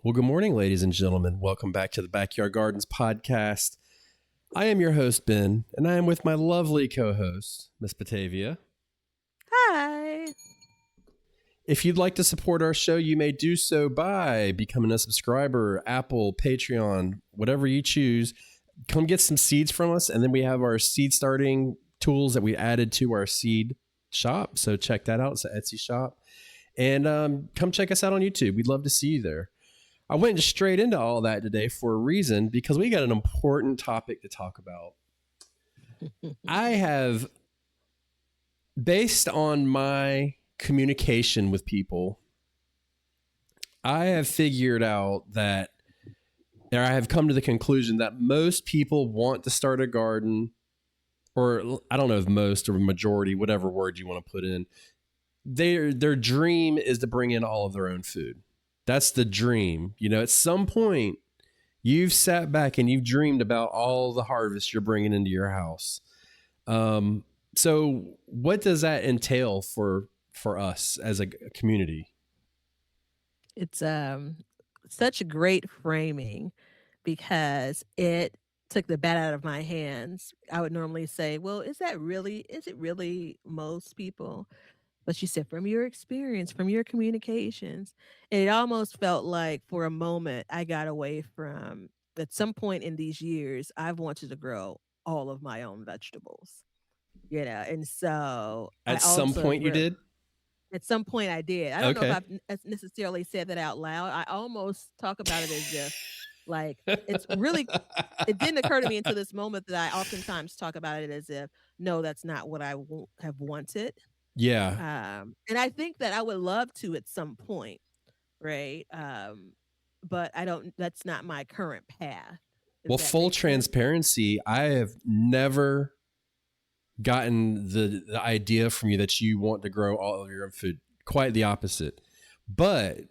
Well, good morning, ladies and gentlemen. Welcome back to the Backyard Gardens podcast. I am your host, Ben, and I am with my lovely co-host, Miss Batavia. Hi. If you'd like to support our show, you may do so by becoming a subscriber, Apple, Patreon, whatever you choose. Come get some seeds from us, and then we have our seed starting tools that we added to our seed shop. So check that out. It's an Etsy shop. And come check us out on YouTube. We'd love to see you there. I went straight into all that today for a reason, because we got an important topic to talk about. I have, based on my communication with people, I have figured out that, or I have come to the conclusion that most people want to start a garden, or I don't know if most or majority, whatever word you want to put in, their dream is to bring in all of their own food. That's the dream. You know, at some point, you've sat back and you've dreamed about all the harvest you're bringing into your house. So what does that entail for us as a community? It's such great framing because it took the bat out of my hands. I would normally say, well, is it really most people? But she said, from your experience, from your communications, it almost felt like for a moment I got away from, at some point in these years, I've wanted to grow all of my own vegetables, and so I At some also point you did? at some point I did. I don't know if Okay. I've necessarily said that out loud. I almost talk about it as if, like, it's really, it didn't occur to me until this moment that I oftentimes talk about it as if, no, that's not what I have wanted. Yeah. And I think that I would love to at some point, right? But I don't, that's not my current path, if Well, that full makes sense. transparency, I have never gotten the idea from you that you want to grow all of your own food. Quite the opposite. But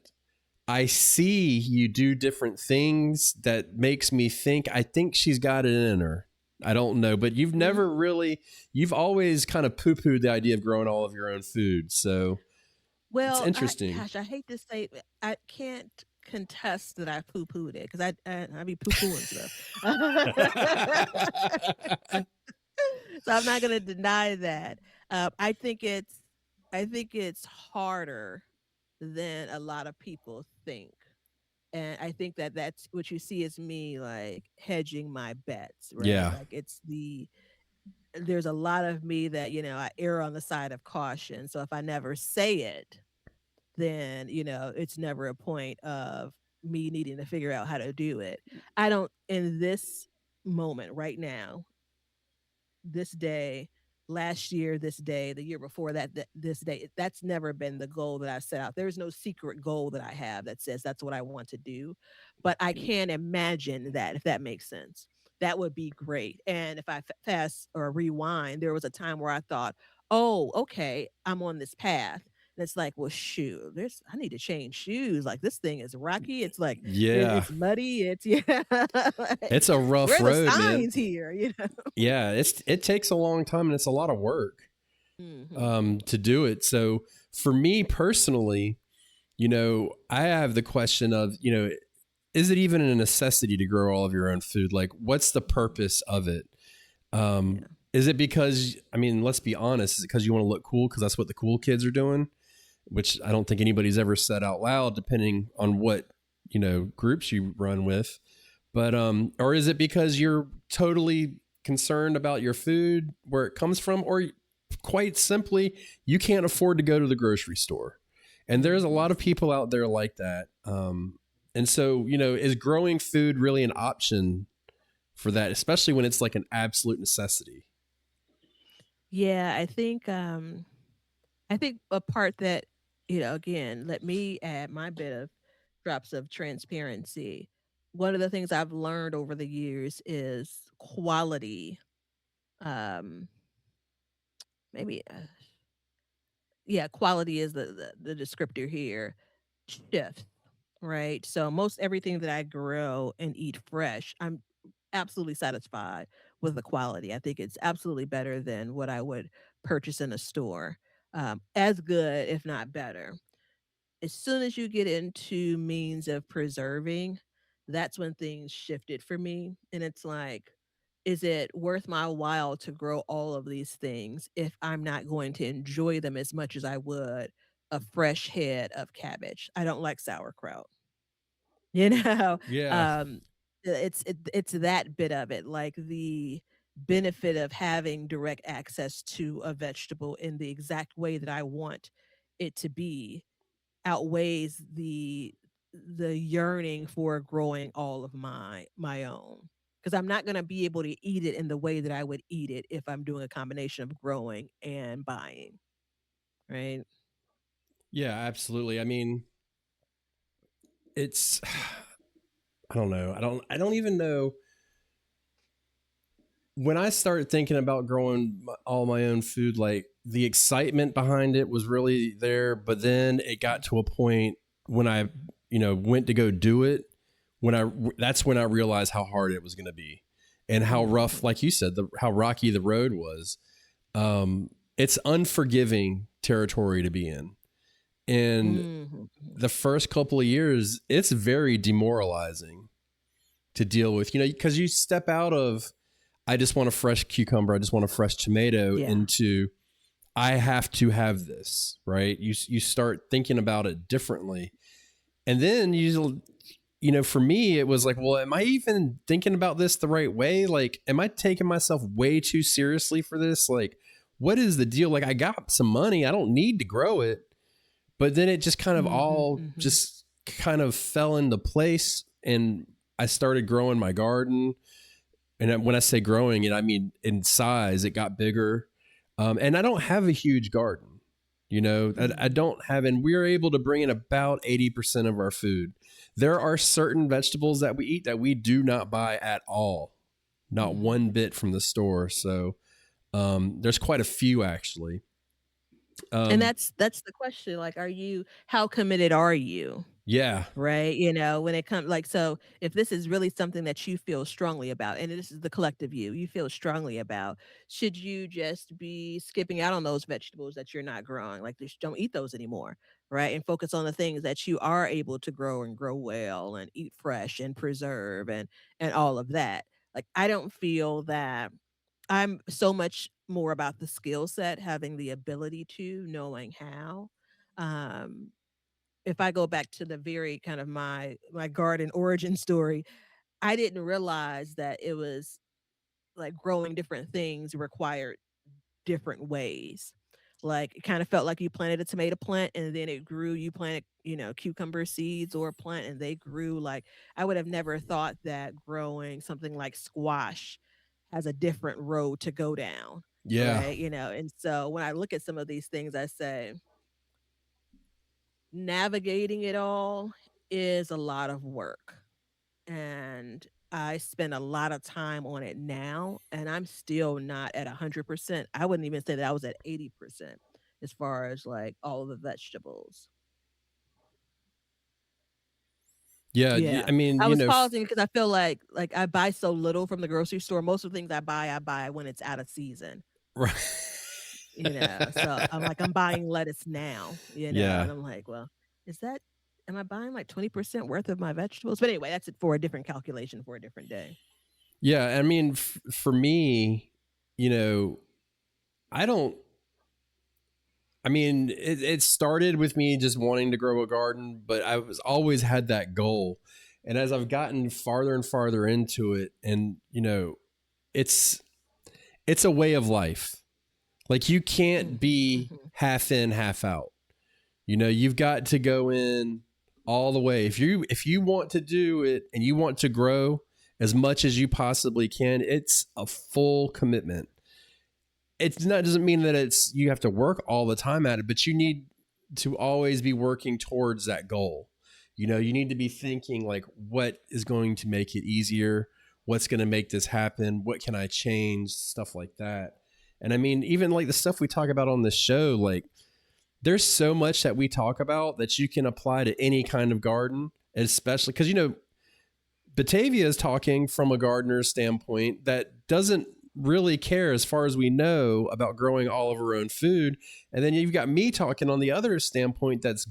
I see you do different things that makes me think, I think she's got it in her. I don't know, but you've never really, you've always kind of poo-pooed the idea of growing all of your own food. So it's Well, interesting. I hate to say it, I can't contest that I poo-pooed it because I be poo-pooing stuff. So I'm not going to deny that. I think it's harder than a lot of people think. And I think that that's what you see is me like hedging my bets, right? Yeah. Like there's a lot of me that, I err on the side of caution. So if I never say it, then, it's never a point of me needing to figure out how to do it. I don't, in this moment right now, this day, last year, this day, the year before that, this day, that's never been the goal that I've set out. There's no secret goal that I have that says that's what I want to do. But I can imagine that, if that makes sense. That would be great. And if I fast or rewind, there was a time where I thought, oh, okay, I'm on this path. And it's like, well, shoot, I need to change shoes. Like this thing is rocky. It's like Yeah. it's muddy. It's yeah. It's Like, a where rough are the road, man. signs here? Yeah. It takes a long time and it's a lot of work Hmm. to do it. So for me personally, I have the question of, is it even a necessity to grow all of your own food? Like, what's the purpose of it? Yeah. Is it because, I mean, let's be honest, is it because you want to look cool because that's what the cool kids are doing? Which I don't think anybody's ever said out loud, depending on what, groups you run with. But, or is it because you're totally concerned about your food, where it comes from, or quite simply, you can't afford to go to the grocery store? And there's a Mhm. lot of people out there like that. And so, is growing food really an option for that, especially when it's like an absolute necessity? Yeah, I think a part that, again, let me add my bit of drops of transparency. One of the things I've learned over the years is quality. Um, maybe, yeah, quality is the descriptor here. Shift, right? So most everything that I grow and eat fresh, I'm absolutely satisfied with the quality. I think it's absolutely better than what I would purchase in a store. As good, if not better. as soon as you get into means of preserving, that's when things shifted for me. And it's like, is it worth my while to grow all of these things if I'm not going to enjoy them as much as I would a fresh head of cabbage? I don't like sauerkraut. You know, Yeah. um, it's that bit of it, like the benefit of having direct access to a vegetable in the exact way that I want it to be outweighs the yearning for growing all of my own. Because I'm not gonna be able to eat it in the way that I would eat it if I'm doing a combination of growing and buying, right? Yeah, absolutely. I mean, it's I don't know. I don't even know when I started thinking about growing all my own food, like the excitement behind it was really there, but then it got to a point when I, went to go do it, that's when I realized how hard it was going to be and how rough, Mhm. like you said, how rocky the road was. It's unforgiving territory to be in. And Mhm. the first couple of years, it's very demoralizing to deal with, because you step out of, I just want a fresh cucumber, I just want a fresh tomato, Yeah. into I have to have this, right? You start thinking about it differently. And then for me it was like, well, am I even thinking about this the right way? Like, am I taking myself way too seriously for this? Like, what is the deal? Like, I got some money, I don't need to grow it. But then it just kind of Mhm, all mhm. just kind of fell into place, and I started growing my garden. And when I say growing it, I mean in size, it got bigger. And I don't have a huge garden. I Mhm. don't have, and we're able to bring in about 80% of our food. There are certain vegetables that we eat that we do not buy at all, not Mhm. one bit from the store. So there's quite a few actually. And Um, that's the question, like, are you how committed are you? yeah, Right? You know, when it comes like, so if this is really something that you feel strongly about, and this is the collective you feel strongly about, should you just be skipping out on those vegetables that you're not growing? Like, just don't eat those anymore, right? And focus on the things that you are able to grow and grow well and eat fresh and preserve and all of that. Like, I don't feel that I'm so much more about the skill set, having the ability to, knowing how. Um, if I go back to the very kind of my garden origin story, I didn't realize that it was like growing different things required different ways. Like, it kind of felt like you planted a tomato plant and then it grew. You planted, cucumber seeds or a plant and they grew. Like, I would have never thought that growing something like squash has a different road to go down. yeah, Right. And so when I look at some of these things, I say, navigating it all is a lot of work. And I spend a lot of time on it now, and I'm still not at 100%. I wouldn't even say that I was at 80% as far as like all of the vegetables. yeah. Yeah. I mean, I was pausing because I feel like I buy so little from the grocery store. Most of the things I buy when it's out of season. right. So I'm like, I'm buying lettuce now, Yeah. and I'm like, well, is that, am I buying like 20% worth of my vegetables? But anyway, that's it for a different calculation for a different day. Yeah, I mean, for me, you know, I don't. I mean, it started with me just wanting to grow a garden, but I was always had that goal. And as I've gotten farther and farther into it, and it's it's a way of life. Like, you can't Mhm, be mhm, half in, half out. You've got to go in all the way. If you want to do it and you want to grow as much as you possibly can, it's a full commitment. It's not doesn't mean that it's you have to work all the time at it, but you need to always be working towards that goal. You need to be thinking like, what is going to make it easier? What's going to make this happen? What can I change? Stuff like that. And I mean, even like the stuff we talk about on this show, like there's so much that we talk about that you can apply to any kind of garden, especially because Batavia is talking from a gardener's standpoint that doesn't really care, as far as we know, about growing all of our own food. And then you've got me talking on the other standpoint, that's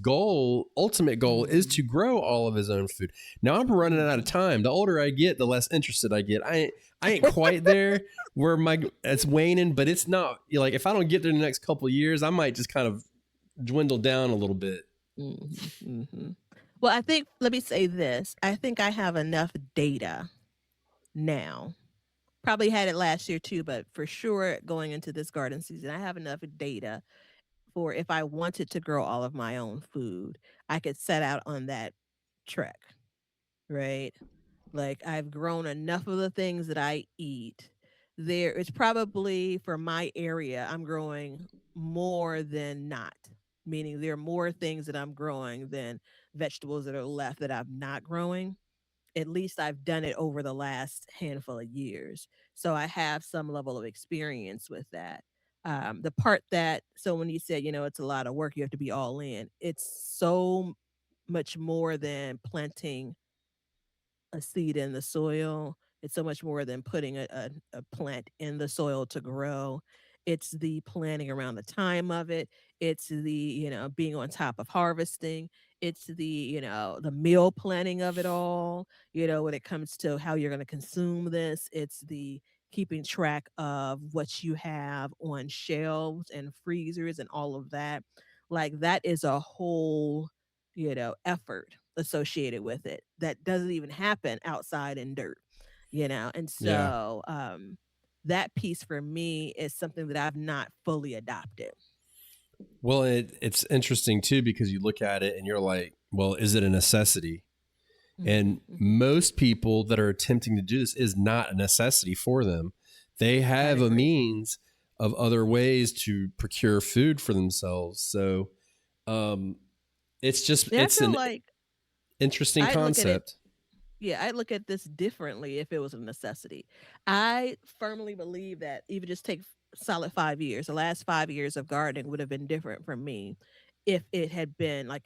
ultimate goal is Mhm. to grow all of his own food. Now I'm running out of Mhm. time. The older I get, the less interested I get. I ain't quite there where it's waning, but it's not like, if I don't get there in the next couple of years, I might just kind of dwindle down a little bit. Mhm. Mhm. Well, I think, let me say this. I think I have enough data now. Probably had it last year too, but for sure going into this garden season, I have enough data for, if I wanted to grow all of my own food, I could set out on that trek, right? Like, I've grown enough of the things that I eat. There, it's probably, for my area, I'm growing more than not. Meaning there are more things that I'm growing than vegetables that are left that I'm not growing. At least I've done it over the last handful of years. So I have some level of experience with that. The part that, so when you said, it's a lot of work, you have to be all in, it's so much more than planting a seed in the soil. It's so much more than putting a plant in the soil to grow. It's the planning around the time of it. It's the, being on top of harvesting. It's the, the meal planning of it all, when it comes to how you're going to consume this. It's the keeping track of what you have on shelves and freezers and all of that. Like, that is a whole, effort associated with it that doesn't even happen outside in dirt, and Yeah. so that piece for me is something that I've not fully adopted. Well, it's interesting too, because you look at it and you're like, well, is it a necessity? Hmm. And most people that are attempting to do this is not a necessity for them. They I'd have a agree. means of other ways to procure food for themselves. So um, Yeah, I it's feel an like interesting I'd look at it. concept. Yeah, I look at this differently if it was a necessity. I firmly believe that, even just take solid 5 years, the last 5 years of gardening would have been different for me if it had been like,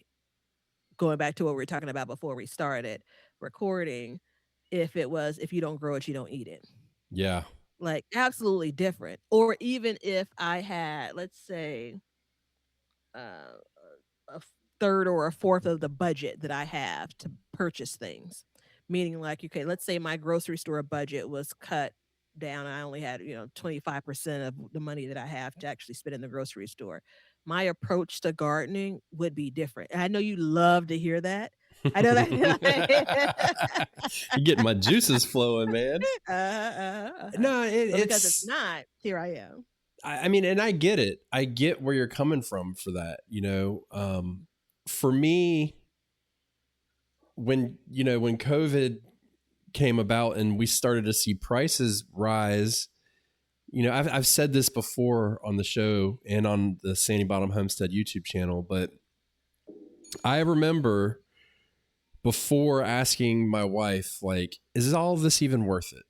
going back to what we were talking about before we started recording, if it was, if you don't grow it, you don't eat it. Yeah. Like, absolutely different. Or even if I had, let's say, uh, a third or a fourth of the budget that I have to purchase things. Meaning, like, okay, let's say my grocery store budget was cut down. I only had, 25% of the money that I have to actually spend in the grocery store. My approach to gardening would be different. And I know you love to hear that. I know that. You're getting my juices flowing, man. Uh-huh. No, But because it's not, here I am. I mean, and I get it. I get where you're coming from for that. For me, when COVID came about and we started to see prices rise, I've said this before on the show and on the Sandy Bottom Homestead YouTube channel, but I remember before asking my wife, like, is all of this even worth it?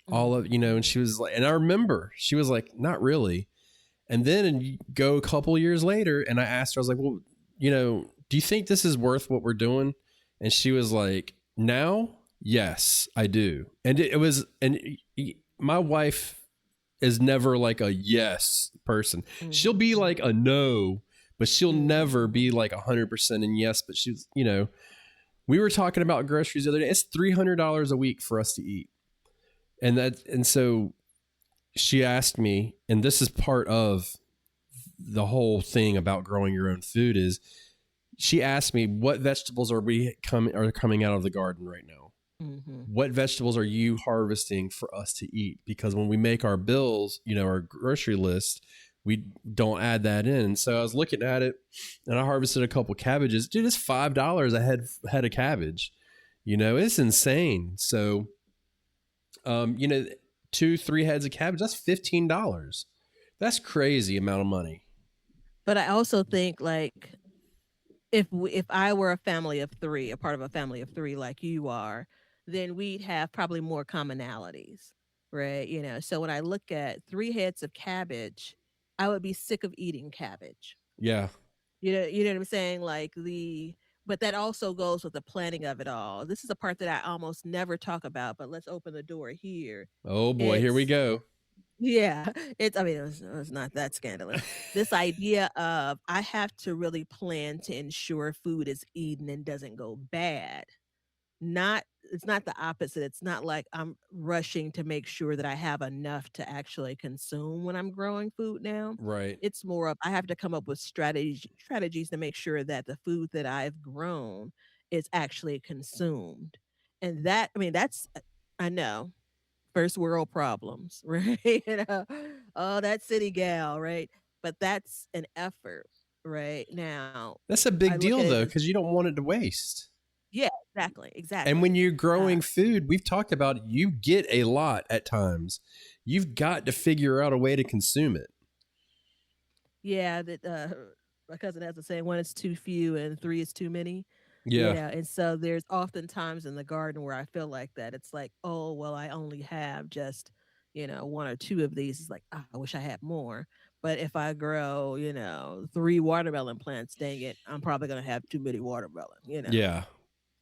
All of, and Mhm. she was like, and I remember she was like, not really. And then you go a couple years later and I asked her, I was like, well, do you think this is worth what we're doing? And she was like, now, yes, I do. And it was, and my wife is never like a yes person. She'll Mhm. be like Mhm. a no, but she'll never be Mhm. like 100% in yes. But she's, we were talking about groceries the other day. It's $300 a week for us to eat. And so she asked me, and this is part of the whole thing about growing your own food, is she asked me, what vegetables are coming out of the garden right now? Mhm. What vegetables are you harvesting for us to eat? Because when we make our bills, our grocery list, we don't add that in. So I was looking at it and I harvested a couple cabbages. Dude, it's $5 a head of cabbage. It's insane. So, um, you know, 2, 3 heads of cabbage, that's $15. That's crazy amount of money. But I also think, like, if I were a family of 3, a part of a family of 3 like you are, then we'd have probably more commonalities, right? So when I look at 3 heads of cabbage, I would be sick of eating cabbage. Yeah. You know what I'm saying? But that also goes with the planning of it all. This is a part that I almost never talk about, but let's open the door here. Oh boy, here we It's go. Yeah, it's I mean, it's not that scandalous. This idea of I have to really plan to ensure food is eaten and doesn't go bad. Not it's not the opposite. It's not like I'm rushing to make sure that I have enough to actually consume when I'm growing food now. Right. It's more of I have to come up with strategies to make sure that the food that I've grown is actually consumed. And that I mean, that's I know first world problems, right? Oh, that city gal, right? But that's an effort, right? Now, That's a I big look deal at it though, as because you don't want it to waste. yeah, exactly, And when exactly. you're Uh, growing food, we've talked about you get a lot at times. You've got to figure out a way to consume it. yeah, that my cousin has a saying, one is too few and three is too many. Yeah. And so there's often times in the garden where I feel like that. It's like, oh, well, I only have just, one or two of these. It's like, ah, I wish I had more. But if I grow, three watermelon plants, dang it, I'm probably gonna have too many watermelon. Yeah.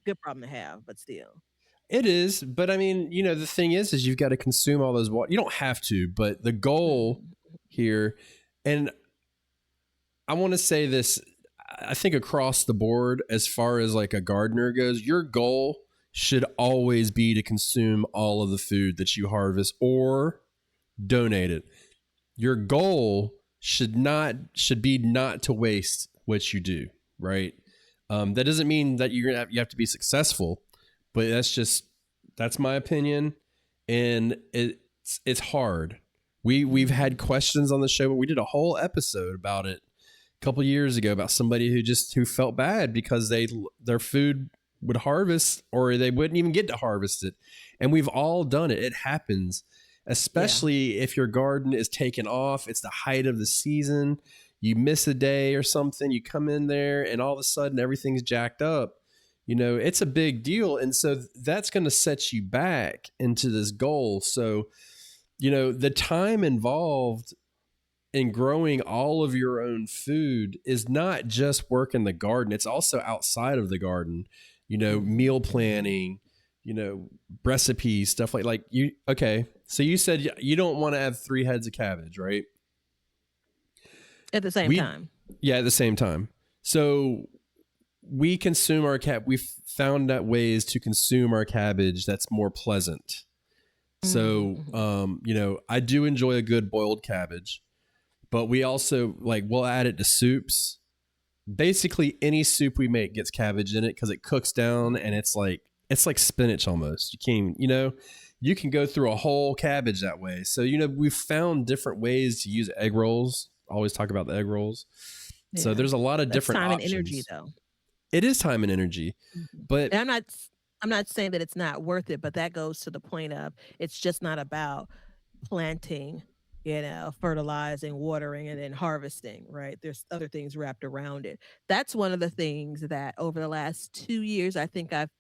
Good problem to have, but still. It is, but I mean, the thing is you've got to consume all those water. You don't have to, but the goal Mhm. here, and I want to say this, I think across the board, as far as like a gardener goes, your goal should always be to consume all of the food that you harvest or donate it. Your goal should be not to waste what you do, right? That doesn't mean that you have to be successful, but that's my opinion, and it's hard. We've had Mhm. questions on the show, but we did a whole episode about it a couple years ago about somebody who felt bad because their food would harvest or they wouldn't even get to harvest it, and we've all done it. It happens, Yeah. especially if your garden is taken off. It's the height of the season. You miss a day or something, you come in there and all of a sudden everything's jacked up. It's a big deal. And so that's going to set you back into this goal. So, the time involved in growing all of your own food is not just work in the garden, it's also outside of the garden, Mhm. meal Mhm. planning, recipes, stuff like you. Okay. So you said you don't want to have 3 heads of cabbage, right? At the same We, time. yeah, at the same time. So we consume our we've found out ways to consume our cabbage that's more pleasant. Mhm. So, Mhm. I do enjoy a good boiled cabbage, but we also we'll add it to soups. Basically, any soup we make gets cabbage in it because it cooks down and it's like spinach almost. You can't even, you can go through a whole cabbage that way. So, we've found different ways to use egg rolls. Always talk about the egg rolls. So Yeah. there's a lot of That's different time and energy options. though. It is time and energy, Mhm. but And I'm not saying that it's not worth it, but that goes to the point of it's just not about planting, fertilizing, watering, and then harvesting, right? There's other things wrapped around it. That's one of the things that over the last 2 years, I think I've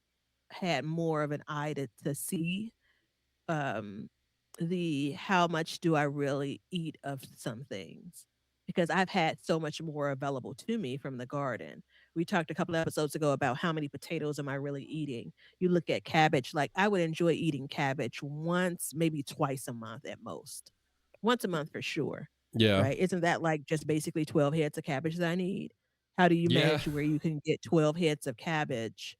had more of an eye to see um, the how much do I really eat of some things because I've had so much more available to me from the garden. We talked a couple of episodes ago about how many potatoes am I really eating. You look at cabbage, like I would enjoy eating cabbage once, maybe twice a month at most. Once a month for sure, yeah, right? Isn't that like just basically 12 heads of cabbage that I need? How do you yeah, manage where you can get 12 heads of cabbage?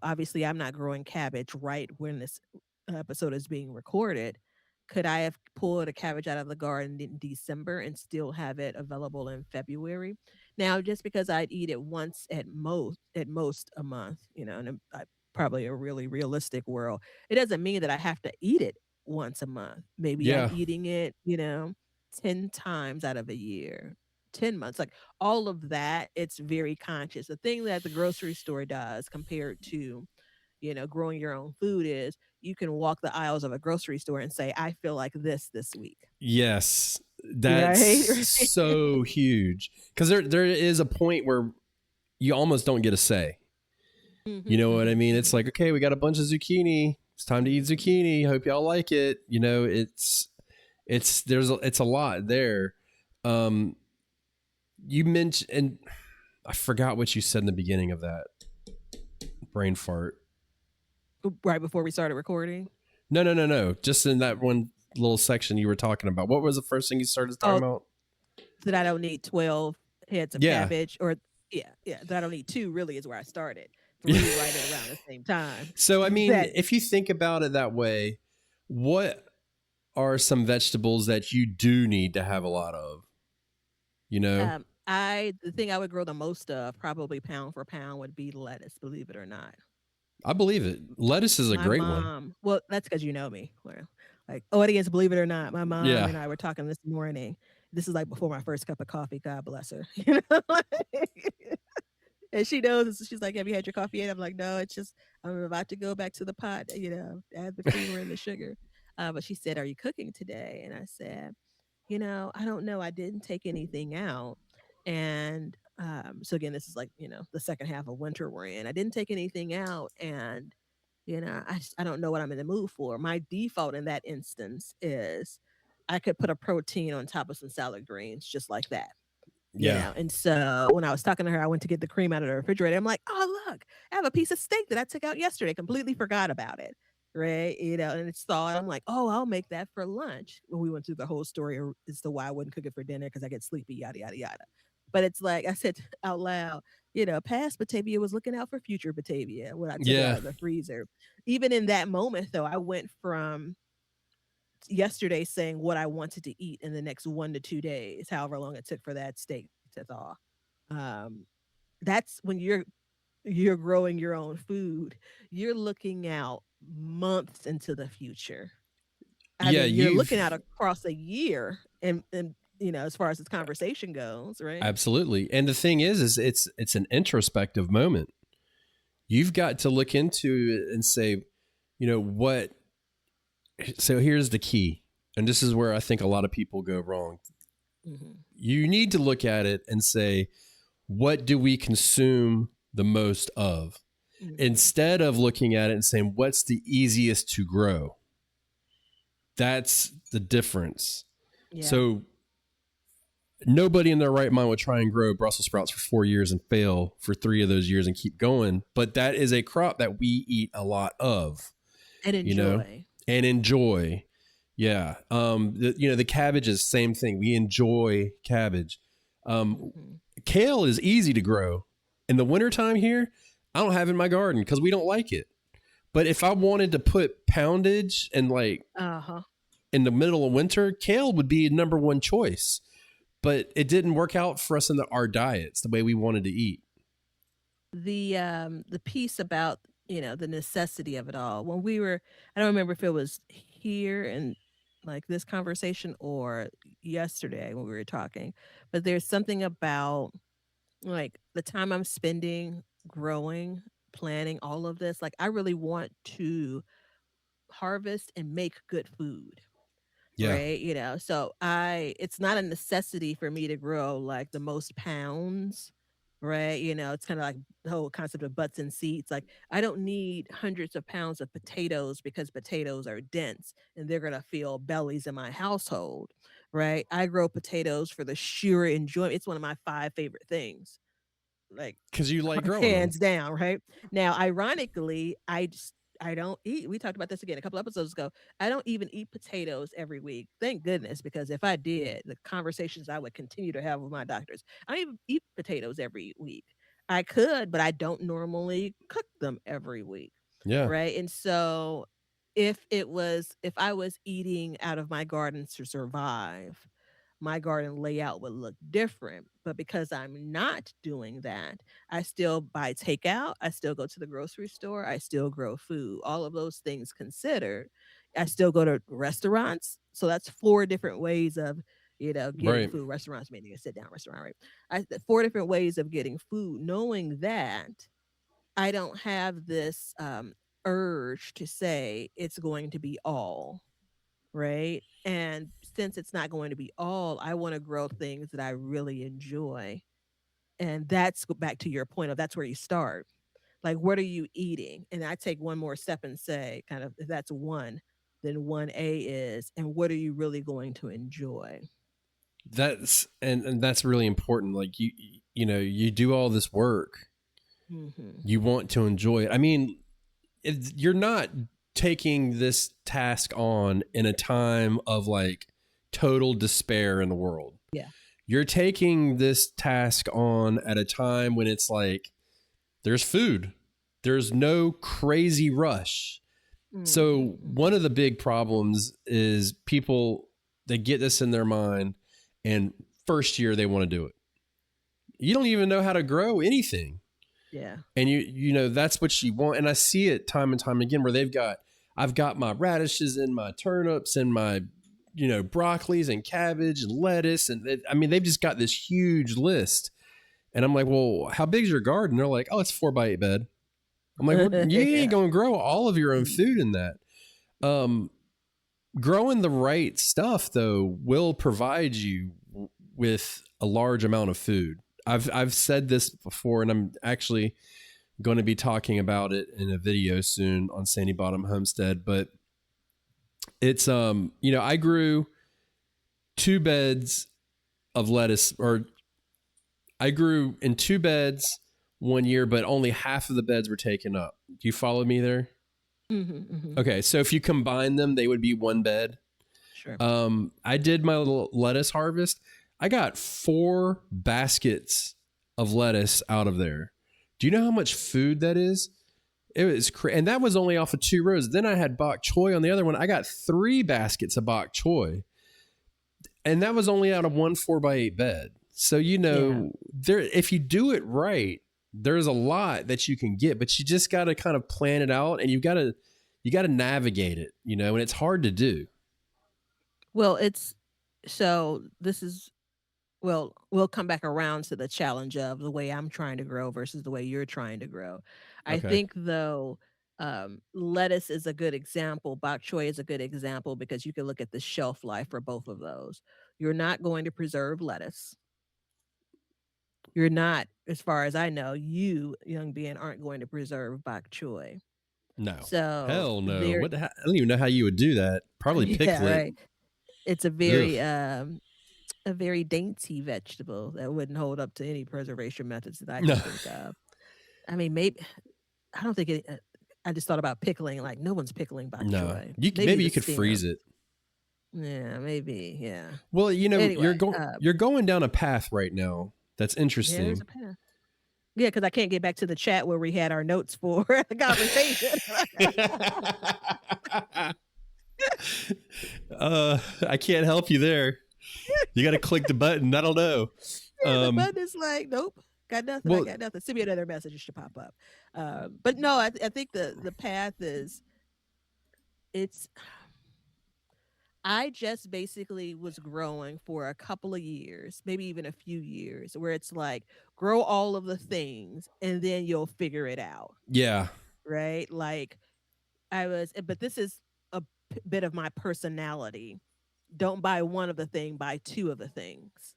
Obviously, I'm not growing cabbage right when this episode is being recorded. Could I have pulled a cabbage out of the garden in December and still have it available in February? Now, just because I'd eat it once at most a month, in probably a really realistic world, it doesn't mean that I have to eat it once a month. Maybe I'm yeah, eating it, 10 times out of a year, 10 months. Like all of that, it's very conscious. The thing that the grocery store does compared to, growing your own food is you can walk the aisles of a grocery store and say, I feel like this week. yes. That's Right? Right. so huge because there is a point where you almost don't get a say. You Mhm, know what I mhm, mean? It's mhm. like, okay, we got a bunch of zucchini. It's time to eat zucchini. Hope y'all like it. It's a lot there. Um, you mentioned, and I forgot what you said in the beginning of that brain fart. Right before we started recording. No, no, no, no. Just in that one. little section you were talking about. What was the first thing you started talking Oh, about? that I don't need 12 heads of Yeah. cabbage, or yeah, that I don't need 2 really is where I started. 3 right at around the same time. So, I mean, That if you think about it that way, what are some vegetables that you do need to have a lot of? You know, I the thing I would grow the most of, probably pound for pound, would be lettuce, believe it or not. I believe it. Lettuce is a My great one. mom, well, that's because you know me. Well, like, audience, believe it or not, my mom Yeah. and I were talking this morning. This is like before my first cup of coffee. God bless her. You know, and she knows. She's like, "Have you had your coffee yet?" I'm like, "No, it's just I'm about to go back to the pot. You know, add the creamer and the sugar." But she said, "Are you cooking today?" And I said, I don't know. I didn't take anything out. And so again, this is like, the second half of winter we're in. I didn't take anything out. And, I don't know what I'm in the mood for. My default in that instance is I could put a protein on top of some salad greens just like that. Yeah. And so when I was talking to her, I went to get the cream out of the refrigerator. I'm like, oh, look, I have a piece of steak that I took out yesterday. Completely forgot about it. Right. And it's thawed. I'm like, oh, I'll make that for lunch. When we went through the whole story as to why I wouldn't cook it for dinner because I get sleepy, yada, yada, yada. But it's like I said out loud, past Batavia was looking out for future Batavia when I took it out Yeah. of the freezer. Even in that moment, though, I went from yesterday saying what I wanted to eat in the next 1 to 2 days, however long it took for that steak to thaw. Um, that's when you're growing your own food. You're looking out months into the future. I Yeah. mean, you're looking out You've across a year, and as far as this conversation goes, right? absolutely. And the thing is it's an introspective moment. You've got to look into it and say, what. So here's the key. And this is where I think a lot of people go wrong. Hmm. You need to look at it and say, what do we consume the most of? Hmm. Instead of looking at it and saying, what's the easiest to grow? That's the difference. Yeah. So nobody in their right mind would try and grow Brussels sprouts for 4 years and fail for 3 of those years and keep going. But that is a crop that we eat a lot of, And you know, enjoy. and enjoy. Yeah. The cabbage is the same thing. We enjoy cabbage. Um, Hmm. Kale is easy to grow. In the wintertime here, I don't have it in my garden because we don't like it. But if I wanted to put poundage and like Uh-huh. in the middle of winter, kale would be number one choice. But it didn't work out for us in our diets the way we wanted to eat. The piece about, the necessity of it all. When we were I don't remember if it was here in like this conversation or yesterday when we were talking, but there's something about like the time I'm spending growing, planning all of this. Like I really want to harvest and make good food. Yeah. Right, so I it's not a necessity for me to grow like the most pounds, right? It's kind of like the whole concept of butts and seeds. Like I don't need hundreds of pounds of potatoes because potatoes are dense and they're gonna fill bellies in my household, right? I grow potatoes for the sheer enjoyment. It's one of my 5 favorite things, like Because you like growing them. hands down, right? Now, ironically, I don't eat. We talked about this again a couple episodes ago. I don't even eat potatoes every week. Thank goodness, because if I did, the conversations I would continue to have with my doctors. I don't even eat potatoes every week. I could, but I don't normally cook them every week, Yeah. right? And so if I was eating out of my garden to survive, my garden layout would look different. But because I'm not doing that, I still buy takeout. I still go to the grocery store. I still grow food. All of those things considered, I still go to restaurants. So that's 4 different ways of, getting Right. food. Restaurants meaning a sit down restaurant, right? 4 different ways of getting food. Knowing that I don't have this urge to say it's going to be all, right? And since it's not going to be all, I want to grow things that I really enjoy. And that's back to your point of that's where you start. Like, what are you eating? And I take one more step and say, kind of, if that's one, then 1A is, and what are you really going to enjoy? And that's really important. Like you do all this work. Hmm. You want to enjoy it. I mean, you're not. taking this task on in a time of like total despair in the world. Yeah. You're taking this task on at a time when it's like there's food, there's no crazy rush. So one of the big problems is people, they get this in their mind and first year they want to do it. You don't even know how to grow anything. Yeah. And you know, that's what you want. And I see it time and time again where I've got my radishes and my turnips and my, you know, broccolis and cabbage and lettuce. And I mean, they've just got this huge list. And I'm like, well, how big is your garden? They're like, oh, it's 4x8 bed. I'm like, well, you ain't going to grow all of your own food in that. Growing the right stuff though will provide you with a large amount of food. I've said this before, and I'm actually going to be talking about it in a video soon on Sandy Bottom Homestead. But it's you know, I grew 2 beds of lettuce, or I grew in 2 beds one year, but only half of the beds were taken up. Do you follow me there? Okay, so if you combine them, they would be 1 bed. Sure. I did my little lettuce harvest. I got 4 baskets of lettuce out of there. Do you know how much food that is? It was and that was only off of 2 rows. Then I had bok choy on the other one. I got 3 baskets of bok choy, and that was only out of 1 4x8 bed. So you know, there, if you do it right, there's a lot that you can get, but you just got to kind of plan it out, and you got to navigate it, you know, and it's hard to do. Well, we'll come back around to the challenge of the way I'm trying to grow versus the way you're trying to grow. I Okay. think though, lettuce is a good example. Bok choy is a good example because you can look at the shelf life for both of those. You're not going to preserve lettuce. You're not, as far as I know, you, young being, aren't going to preserve bok choy. No. So Hell no. there, I don't even know how you would do that. Probably yeah, pickle it. right. It's Ugh. a very dainty vegetable that wouldn't hold up to any preservation methods that I No. can think of. I mean, maybe I don't think it. I just thought about pickling. Like no one's pickling bok No. choy. Maybe you the could freeze stem. it. Yeah, maybe. Yeah. Well, you know, Anyway, you're going down a path right now that's yeah, there's interesting. a path. Yeah, because I can't get back to the chat where we had our notes for the conversation. I can't help you there. You got to click the button. I don't know. The button is like, nope, got nothing. Well, I got nothing. Send me another message to pop up. But no, I think the path is, it's. I just basically was growing for a couple of years, maybe even a few years, where it's like grow all of the things and then you'll figure it out, yeah. right? Like but this is a bit of my personality. Don't buy one of the thing, buy 2 of the things.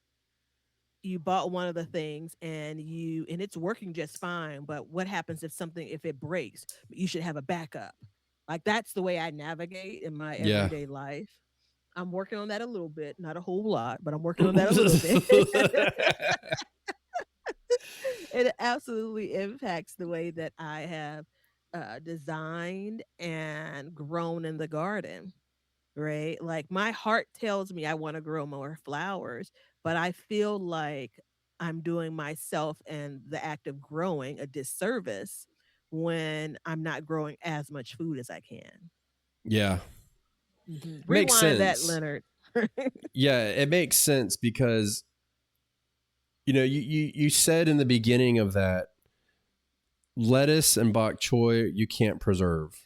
You bought one of the things and it's working just fine, but what happens if it breaks? You should have a backup. Like that's the way I navigate in my Yeah. everyday life. I'm working on that a little bit, not a whole lot, but I'm working on that a little bit. It absolutely impacts the way that I have designed and grown in the garden, right? Like my heart tells me I want to grow more flowers, but I feel like I'm doing myself and the act of growing a disservice when I'm not growing as much food as I can. Yeah. Makes Rewind that, sense. Leonard. Yeah, it makes sense because you know, you said in the beginning of that lettuce and bok choy you can't preserve.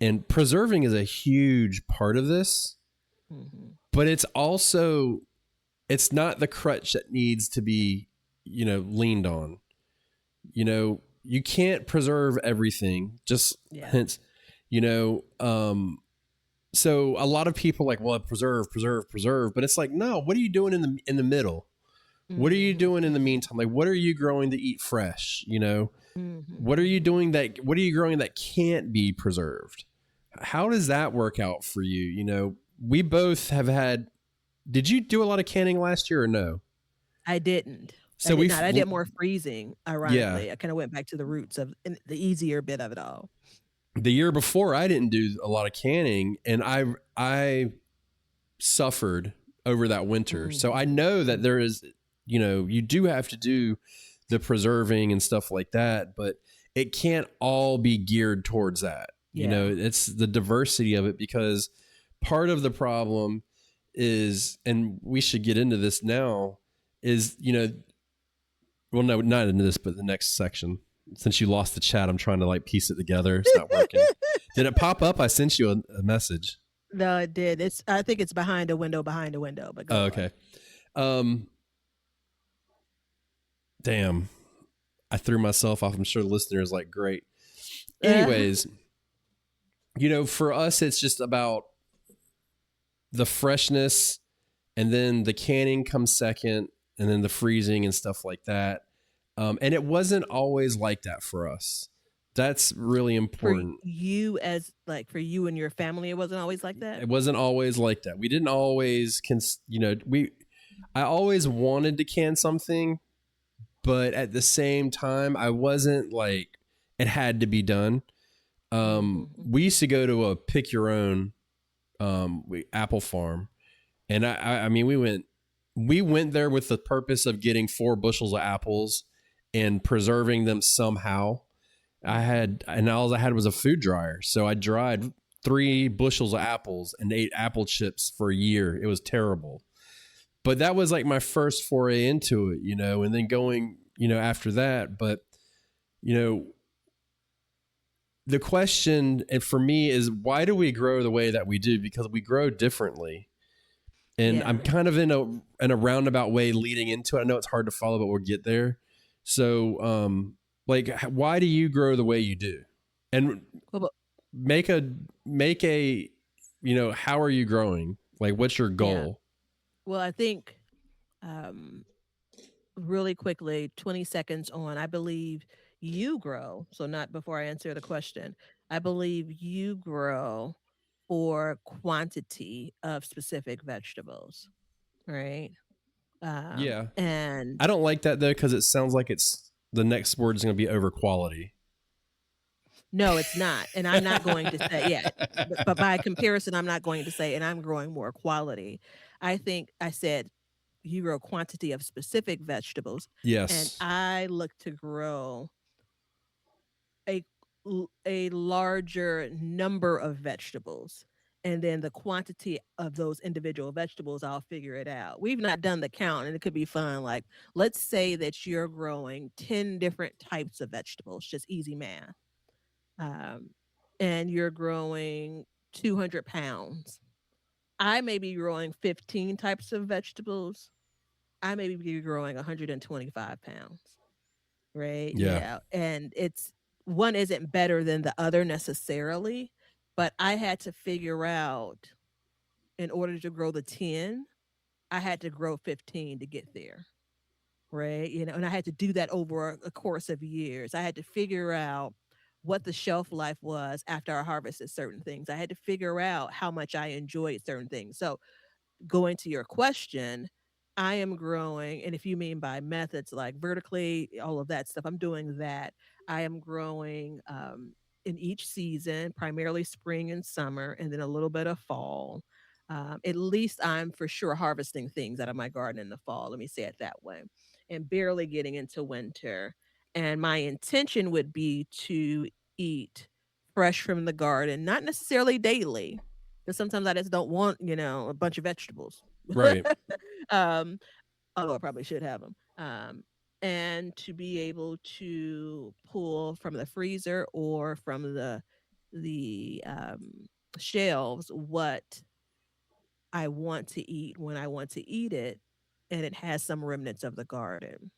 And preserving is a huge part of this. But it's also, it's not the crutch that needs to be, you know, leaned on. You know, you can't preserve everything. Just hence, you know, so a lot of people like, well, preserve, but it's like, no, what are you doing in the middle? What are you doing in the meantime? Like, what are you growing to eat fresh? You know, what are you growing that can't be preserved? How does that work out for you? You know, we both have had, did you do a lot of canning last year or no? I didn't. So I did more freezing, ironically. Yeah. I kind of went back to the roots of the easier bit of it all. the year before I didn't do a lot of canning, and I suffered over that winter. So I Mhm, know that mhm. there is, you do have to do the preserving and stuff like that, but it can't all be geared towards that. Yeah. It's the diversity of it, because part of the problem is, and we should get into this now, is, well, no, not into this, but the next section. Since you lost the chat, I'm trying to like piece it together. It's not working. Did it pop up? I sent you a message. No, it did. I think it's behind a window, but go Oh, on. okay. Um, damn. I threw myself off. I'm sure the listener is like, great. Anyways, for us, it's just about the freshness, and then the canning comes second, and then the freezing and stuff like that. And it wasn't always like that for us. That's really For important. you as like for you and your family, it wasn't always like that? It wasn't always like that. We didn't always, I always wanted to can something, but at the same time, I wasn't like, it had to be done. Mhm, We mhm. used to go to a pick your own apple farm, and I mean, we went there with the purpose of getting 4 bushels of apples and preserving them somehow. And all I had was a food dryer, so I dried 3 bushels of apples and ate apple chips for a year. It was terrible, but that was like my first foray into it, and then going, after that. But you know, the question, and for me, is why do we grow the way that we do? Because we grow differently. And I'm Yeah. kind of in a roundabout way leading into it. I know it's hard to follow, but we'll get there. So, like, why do you grow the way you do? And Well, but make a, how are you growing? Like, what's your yeah. goal? Well, I think um really quickly, 20 seconds on, I believe you grow. So not before I answer the question. I believe you grow for quantity of specific vegetables, right? Yeah, I And don't like that though, because it sounds like it's the next word is going to be over quality. no, it's not. And I'm not going to say, yeah, but by comparison, I'm not going to say, and I'm growing more quality. I think I said you grow quantity of specific vegetables, and Yes. I look to grow a a larger number of vegetables, and then the quantity of those individual vegetables, I'll figure it out. We've not done the count, and it could be fun. Like, let's say that you're growing 10 different types of vegetables, just easy math, um, and you're growing 200 pounds. I may be growing 15 types of vegetables. I may be growing 125 pounds. Right? Yeah. Yeah. And it's one isn't better than the other necessarily, but I had to figure out in order to grow the 10, I had to grow 15 to get there. Right? And I had to do that over a course of years. I had to figure out what the shelf life was after I harvested certain things. I had to figure out how much I enjoyed certain things. So going to your question, I am growing, and if you mean by methods like vertically, all of that stuff, I'm doing that. I am growing in each season, primarily spring and summer, and then a little bit of fall. At least I'm for sure harvesting things out of my garden in the fall. Let me say it that way, and barely getting into winter. And my intention would be to eat fresh from the garden, not necessarily daily, because sometimes I just don't want, a bunch of vegetables. Right. um, Although I probably should have them. And to be able to pull from the freezer or from the shelves what I want to eat when I want to eat it, and it has some remnants of the garden,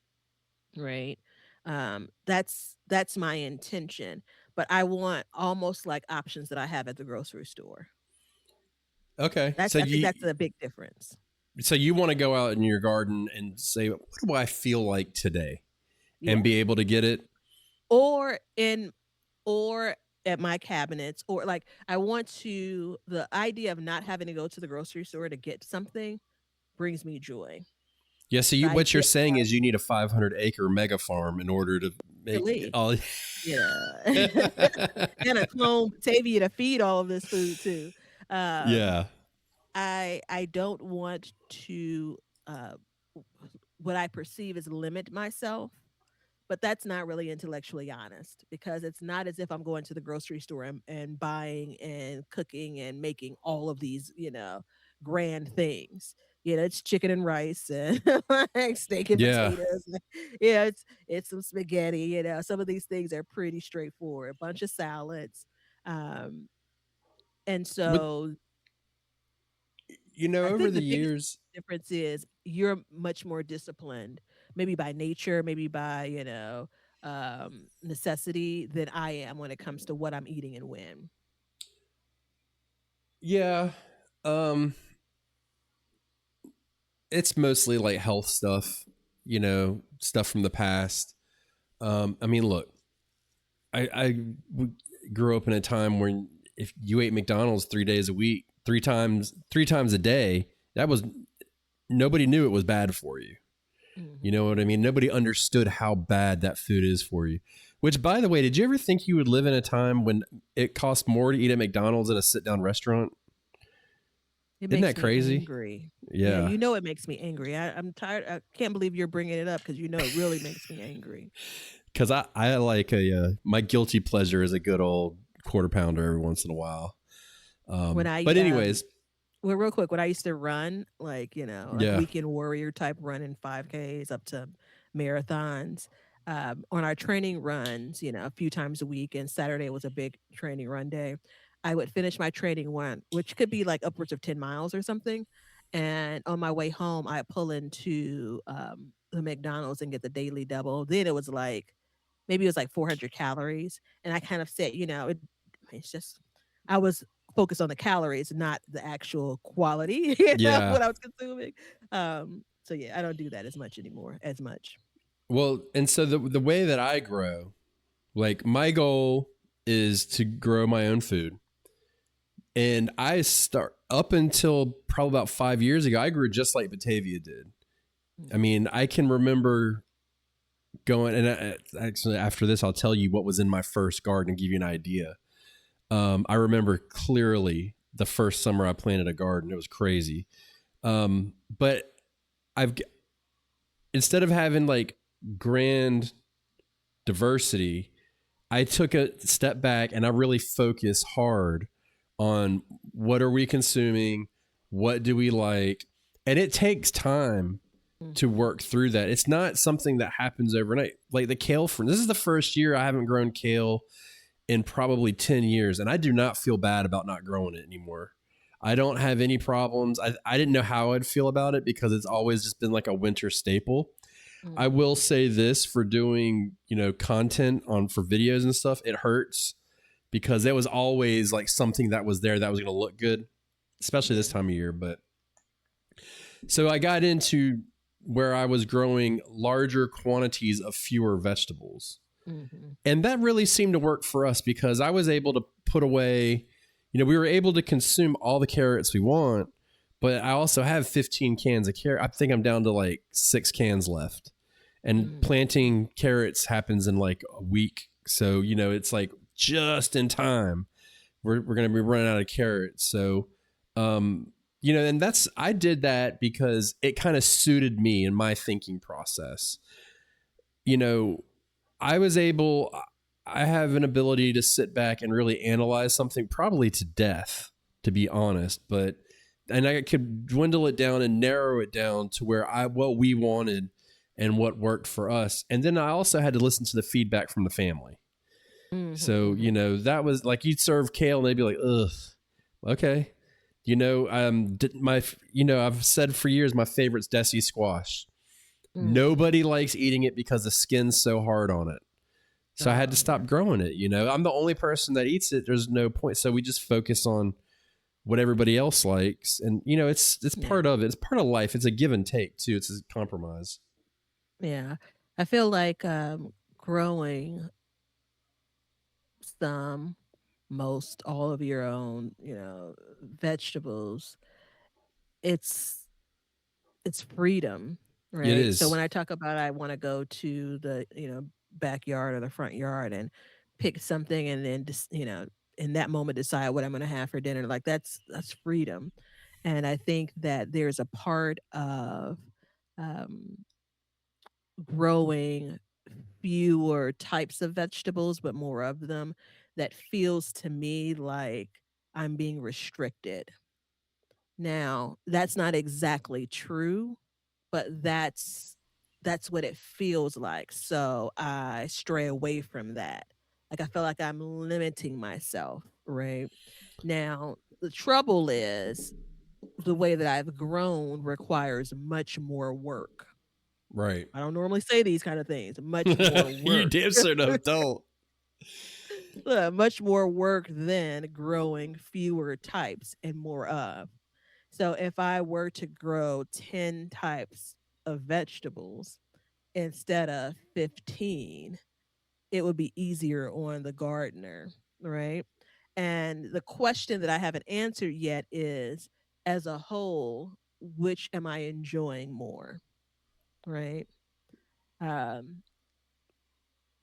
right? That's my intention, but I want almost like options that I have at the grocery store. Okay. I think that's a big difference. So you want to go out in your garden and say, what do I feel like today? And Yeah. be able to get it. Or in or at my cabinets, or like I want to the idea of not having to go to the grocery store to get something brings me joy. Yeah. So The what you're idea saying is you need a 500-acre mega farm in order to make Lee, all. you know, and a clone Batavia to feed all of this food too. Um, Yeah. I don't want to, uh, what I perceive as limit myself, but that's not really intellectually honest because it's not as if I'm going to the grocery store and buying and cooking and making all of these, grand things. It's chicken and rice and like steak and Yeah. potatoes. Yeah, it's some spaghetti. Some of these things are pretty straightforward. A bunch of salads, um, and But so I over think the the biggest years, difference is you're much more disciplined, maybe by nature, maybe by, necessity than I am when it comes to what I'm eating and when. yeah, um, it's mostly like health stuff, stuff from the past. I mean, look, I grew up in a time when if you ate McDonald's 3 days a week, three times a day, that was nobody knew it was bad for you. You know Mhm. what I mean? Nobody understood how bad that food is for you. Which, by the way, did you ever think you would live in a time when it cost more to eat at McDonald's than a sit down restaurant? It Isn't makes that me crazy? angry. Yeah, Yeah. it makes me angry. I'm tired. I can't believe you're bringing it up because it really makes me angry. Because I like my guilty pleasure is a good old quarter pounder every once in a while. When I But, anyways, Well, real quick, when I used to run, like yeah. weekend warrior type running 5Ks up to marathons, on our training runs, a few times a week, and Saturday was a big training run day. I would finish my training run, which could be like upwards of 10 miles or something. And on my way home, I pull into the McDonald's and get the daily double. Then it was like maybe it was like 400 calories. And I kind of said, it's just, I was focused on the calories, not the actual quality, Yeah. what I was consuming. So yeah, I don't do that as much anymore, as much. Well, and so the way that I grow, like my goal is to grow my own food. And I start up until probably about 5 years ago, I grew just like Batavia did. I Mhm. mean, I can remember going, and actually after this, I'll tell you what was in my first garden and give you an idea. I remember clearly the first summer I planted a garden. It was crazy. But I've instead of having like grand diversity, I took a step back and I really focused hard on what are we consuming, what do we like, and it takes time to Mhm. work through that. It's not something that happens overnight. Like the kale, for this is the first year I haven't grown kale in probably 10 years, and I do not feel bad about not growing it anymore. I don't have any problems. I didn't know how I'd feel about it because it's always just been like a winter staple. I will Mhm. say this for doing, content on for videos and stuff, it hurts because it was always like something that was there that was going to look good, especially this Yeah. time of year. But so I got into where I was growing larger quantities of fewer vegetables. Mhm. And that really seemed to work for us because I was able to put away, we were able to consume all the carrots we want, but I also have 15 cans of carrot. I think I'm down to like 6 cans left. And Mhm. planting carrots happens in like a week. So, it's like just in time. We're going to be running out of carrots. So, and I did that because it kind of suited me in my thinking process. You know, I was able, I have an ability to sit back and really analyze something probably to death, to be honest. And I could dwindle it down and narrow it down to what we wanted and what worked for us. And then I also had to listen to the feedback from the family. Mhm. So, Mhm. that was like you'd serve kale and they'd be like, ugh, okay. I've said for years my favorite's Desi squash. Mhm. Nobody likes eating it because the skin's so hard on it. So I had to Oh, stop yeah. growing it. I'm the only person that eats it. There's no point. So we just focus on what everybody else likes, and it's Yeah. part of it. It's part of life. It's a give and take too. It's a compromise. Yeah. I feel like growing some, most, all of your own, vegetables, it's it's freedom, It right? So when is. I talk about I want to go to the, backyard or the front yard and pick something and then just, in that moment decide what I'm going to have for dinner. Like that's freedom. And I think that there's a part of um, growing fewer types of vegetables, but more of them that feels to me like I'm being restricted. Now, that's not exactly true, but that's what it feels like. So I stray away from that. Like I feel like I'm limiting myself, right? Now, the trouble is the way that I've grown requires much more work. Right. I don't normally say these kind of things. Much more You work. damn sure don't. Much more work than growing fewer types and more of. So if I were to grow 10 types of vegetables instead of 15, it would be easier on the gardener, right? And the question that I haven't answered yet is, as a whole, which am I enjoying more, right? Um,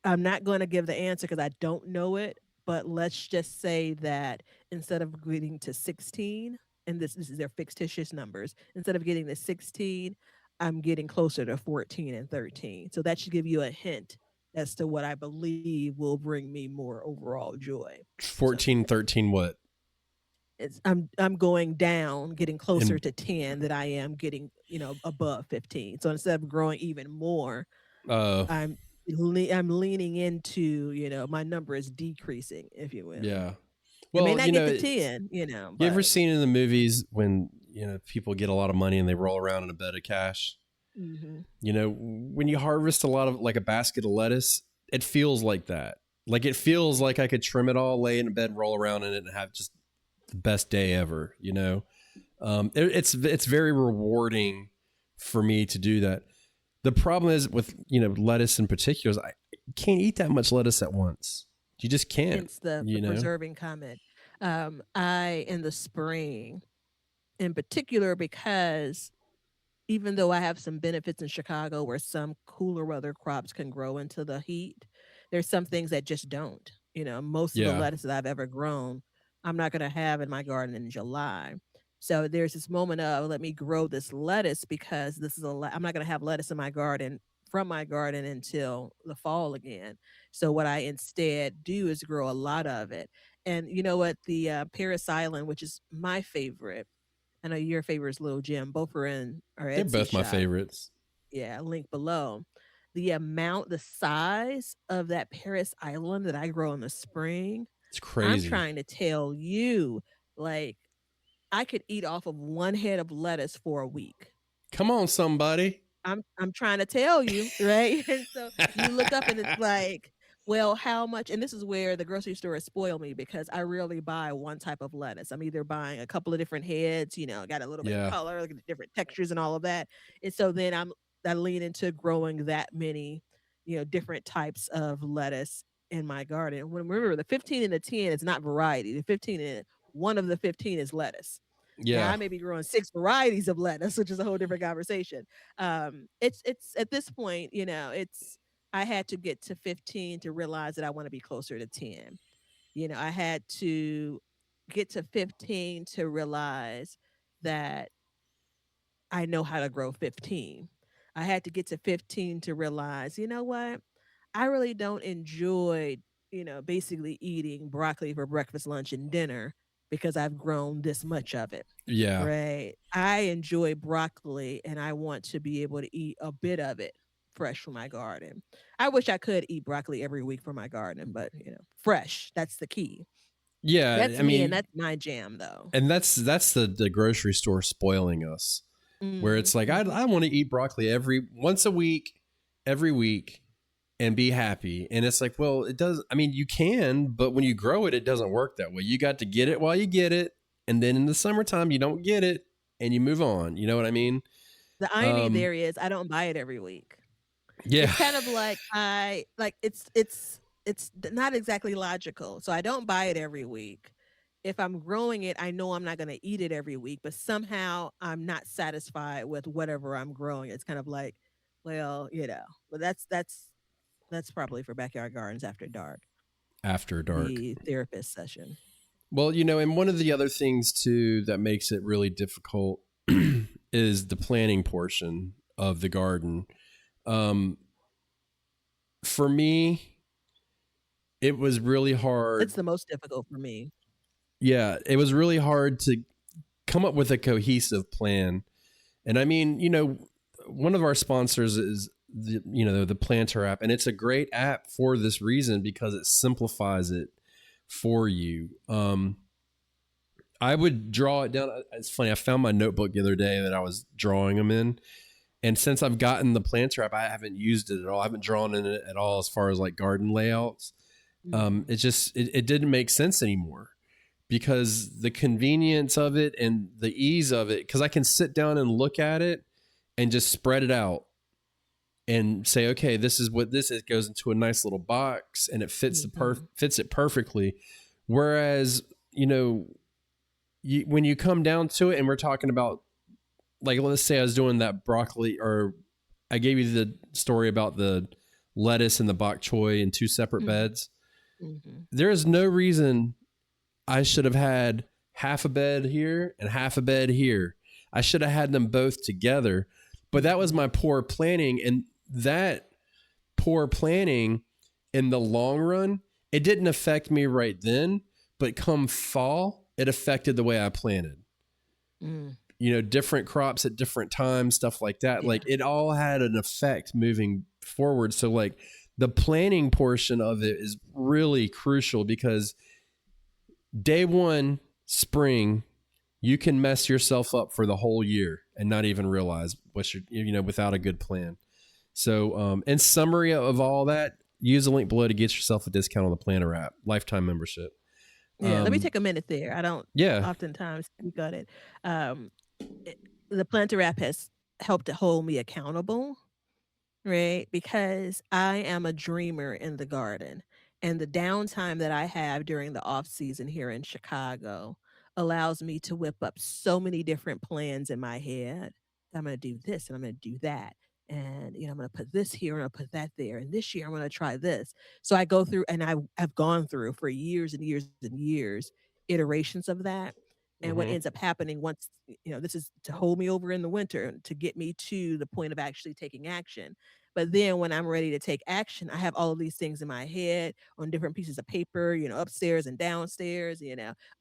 I'm not going to give the answer because I don't know it, but let's just say that instead of getting to 16, and this is their fictitious numbers, instead of getting to 16, I'm getting closer to 14 and 13. So that should give you a hint as to what I believe will bring me more overall joy. So 14, 13, what? I'm going down, getting closer And to 10 than I am getting, above 15. So instead of growing even more, uh I'm I'm leaning into, my number is decreasing, if you will. yeah. It may Well, not get to 10, you ever but seen in the movies when, people get a lot of money and they roll around in a bed of cash? mhm. When you harvest a lot of like a basket of lettuce, it feels like that. Like it feels like I could trim it all, lay in bed, roll around in it, and have just the best day ever. It's very rewarding for me to do that. The problem is with lettuce in particular is I can't eat that much lettuce at once. You just can't. Hence the You know. preserving comment. I in the spring, in particular, because even though I have some benefits in Chicago where some cooler weather crops can grow into the heat, there's some things that just don't. Most of the Yeah. lettuce that I've ever grown, I'm not going to have in my garden in July. So there's this moment of let me grow this lettuce because this is I'm not going to have lettuce in my garden from my garden until the fall again. So what I instead do is grow a lot of it. And you know what? The Paris Island, which is my favorite, I know your favorite is Little Jim. Both are in our They're Etsy both my shop. favorites. Yeah, link below. The size of that Paris Island that I grow in the spring, It's I'm crazy. trying to tell you, like, I could eat off of one head of lettuce for a week. Come on, somebody. I'm trying to tell you, right? And so you look up and it's like, well, how much? And this is where the grocery store has spoiled me because I rarely buy one type of lettuce. I'm either buying a couple of different heads, got a little bit of Yeah. color, like different textures and all of that. And so then I lean into growing that many, different types of lettuce in my garden. When remember the 15 and the 10 is not variety. The 15 and one of the 15 is lettuce. Now Yeah. I may be growing 6 varieties of lettuce, which is a whole different conversation. It's at this point, it's I had to get to 15 to realize that I want to be closer to 10. I had to get to 15 to realize that I know how to grow 15. I had to get to 15 to realize, you know what? I really don't enjoy, basically eating broccoli for breakfast, lunch, and dinner because I've grown this much of it. Yeah. Right. I enjoy broccoli and I want to be able to eat a bit of it fresh from my garden. I wish I could eat broccoli every week from my garden, but fresh, that's the key. Yeah. That's I me and mean, that's my jam though. and that's the grocery store spoiling us, where Mhm. it's like Mhm. I want to eat broccoli once a week, every week, and be happy. And it's like, well, it does. I mean, you can, but when you grow it, it doesn't work that way. You got to get it while you get it, and then in the summertime, you don't get it, and you move on. You know what I mean? The irony Um, there is I don't buy it every week. yeah, It's kind of like I like not exactly logical. So I don't buy it every week. If I'm growing it, I know I'm not going to eat it every week, but somehow I'm not satisfied with whatever I'm growing. It's kind of like, well, but that's That's probably for backyard gardens after dark, after dark. the therapist session. Well, and one of the other things too that makes it really difficult is the planning portion of the garden. Um, for me, it was really hard. It's the most difficult for me. Yeah, it was really hard to come up with a cohesive plan. And I mean, one of our sponsors is the Planter app, and it's a great app for this reason because it simplifies it for you. I would draw it down. It's funny. I found my notebook the other day that I was drawing them in. And since I've gotten the Planter app, I haven't used it at all. I haven't drawn in it at all as far as like garden layouts. Mhm. It didn't make sense anymore because the convenience of it and the ease of it, because I can sit down and look at it and just spread it out and say, okay, this is what this is. It goes into a nice little box and it fits Mhm. fits it perfectly. Whereas, when you come down to it and we're talking about, like, let's say I was doing that broccoli, or I gave you the story about the lettuce and the bok choy in two separate Mhm. beds. Mhm. There is no reason I should have had half a bed here and half a bed here. I should have had them both together. But that was Mhm. my poor planning. And that poor planning in the long run, it didn't affect me right then. But come fall, it affected the way I planted. Mm. Different crops at different times, stuff like that. Yeah. Like it all had an effect moving forward. So, like, the planning portion of it is really crucial because day one, spring, you can mess yourself up for the whole year and not even realize what without a good plan. So, in summary of all that, use the link below to get yourself a discount on the Planner app, lifetime membership. Yeah, let me take a minute there. I don't Yeah, oftentimes speak on it. Um, it the Planter app has helped to hold me accountable. Right? Because I am a dreamer in the garden. And the downtime that I have during the off season here in Chicago allows me to whip up so many different plans in my head. I'm going to do this and I'm going to do that. And I'm going to put this here and I'll put that there. And this year I'm going to try this. So I go through and I've gone through for years and years and years iterations of that. And what hmm ends up happening once, this is to hold me over in the winter to get me to the point of actually taking action, but then when I'm ready to take action, I have all of these things in my head on different pieces of paper, upstairs and downstairs,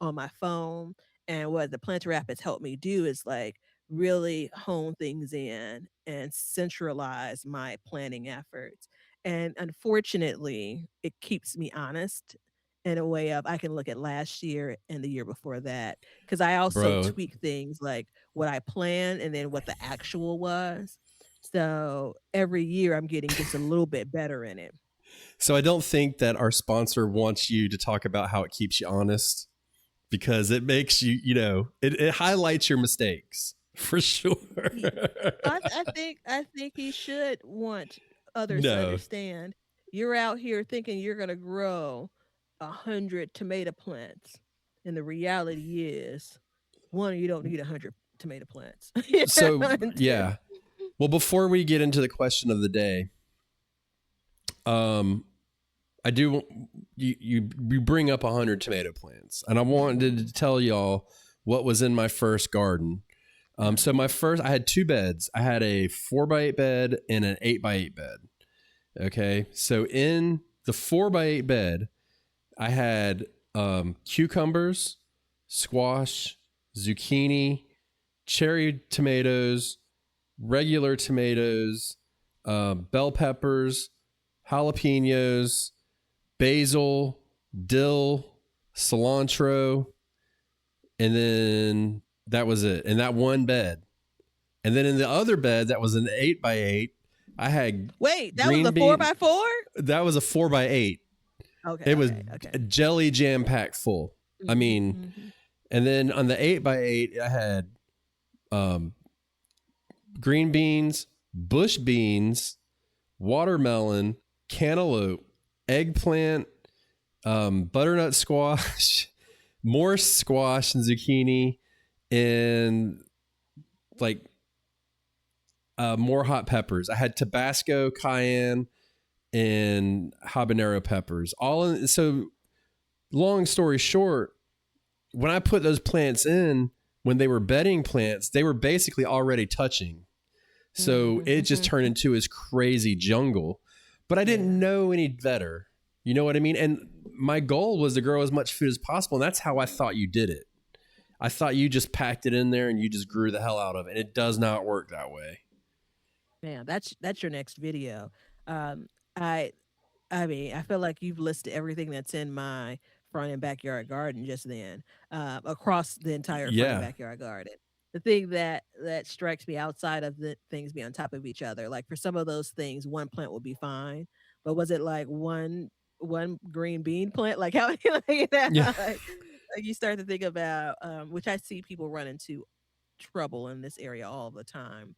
on my phone. And what the Planter app has helped me do is like really hone things in and centralize my planning efforts. And unfortunately, it keeps me honest in a way of I can look at last year and the year before that. Cause I also bro. tweak things like what I planned and then what the actual was. So every year I'm getting just a little bit better in it. So I don't think that our sponsor wants you to talk about how it keeps you honest because it makes you, it highlights your mistakes for sure. Ye I think he should want others to No. understand you're out here thinking you're gonna grow 100 tomato plants, and the reality is, 1, you don't need 100 tomato plants. So, And 2, yeah. Well, before we get into the question of the day, um, I do you bring up 100 tomato plants, and I wanted mhm, to tell y'all what was in my first garden. So uh-huh. my first, I had two beds. I had a 4x8 bed and an 8x8 bed. Okay, so in the 4x8 bed, I had cucumbers, squash, zucchini, cherry tomatoes, regular tomatoes, bell peppers, jalapenos, basil, dill, cilantro, and then that was it. In that one bed. And then in the other bed that was an 8x8, I had Wait, that was green a 4 bean. by 4? That was a 4x8. Okay, It was okay, okay. jelly jam packed full. I Mhm, mean, mhm. and then on the 8x8, I had um, green beans, bush beans, watermelon, cantaloupe, eggplant, butternut squash, more squash and zucchini, and like more hot peppers. I had Tabasco, cayenne, and habanero peppers. So long story short, when I put those plants in, when they were bedding plants, they were basically already touching. So it just turned into this crazy jungle. But I didn't know any better. You know what I mean? And my goal was to grow as much food as possible. And that's how I thought you did it. I thought you just packed it in there and you just grew the hell out of it. And it does not work that way. Man, that's your next video. I I mean, I feel like you've listed everything that's in my front and backyard garden just then, across the entire front and Yeah. backyard garden. The thing that strikes me outside of the things being on top of each other, like for some of those things, one plant will be fine, but was it like one green bean plant? Like how like, Yeah. like you start to think about, which I see people run into trouble in this area all the time.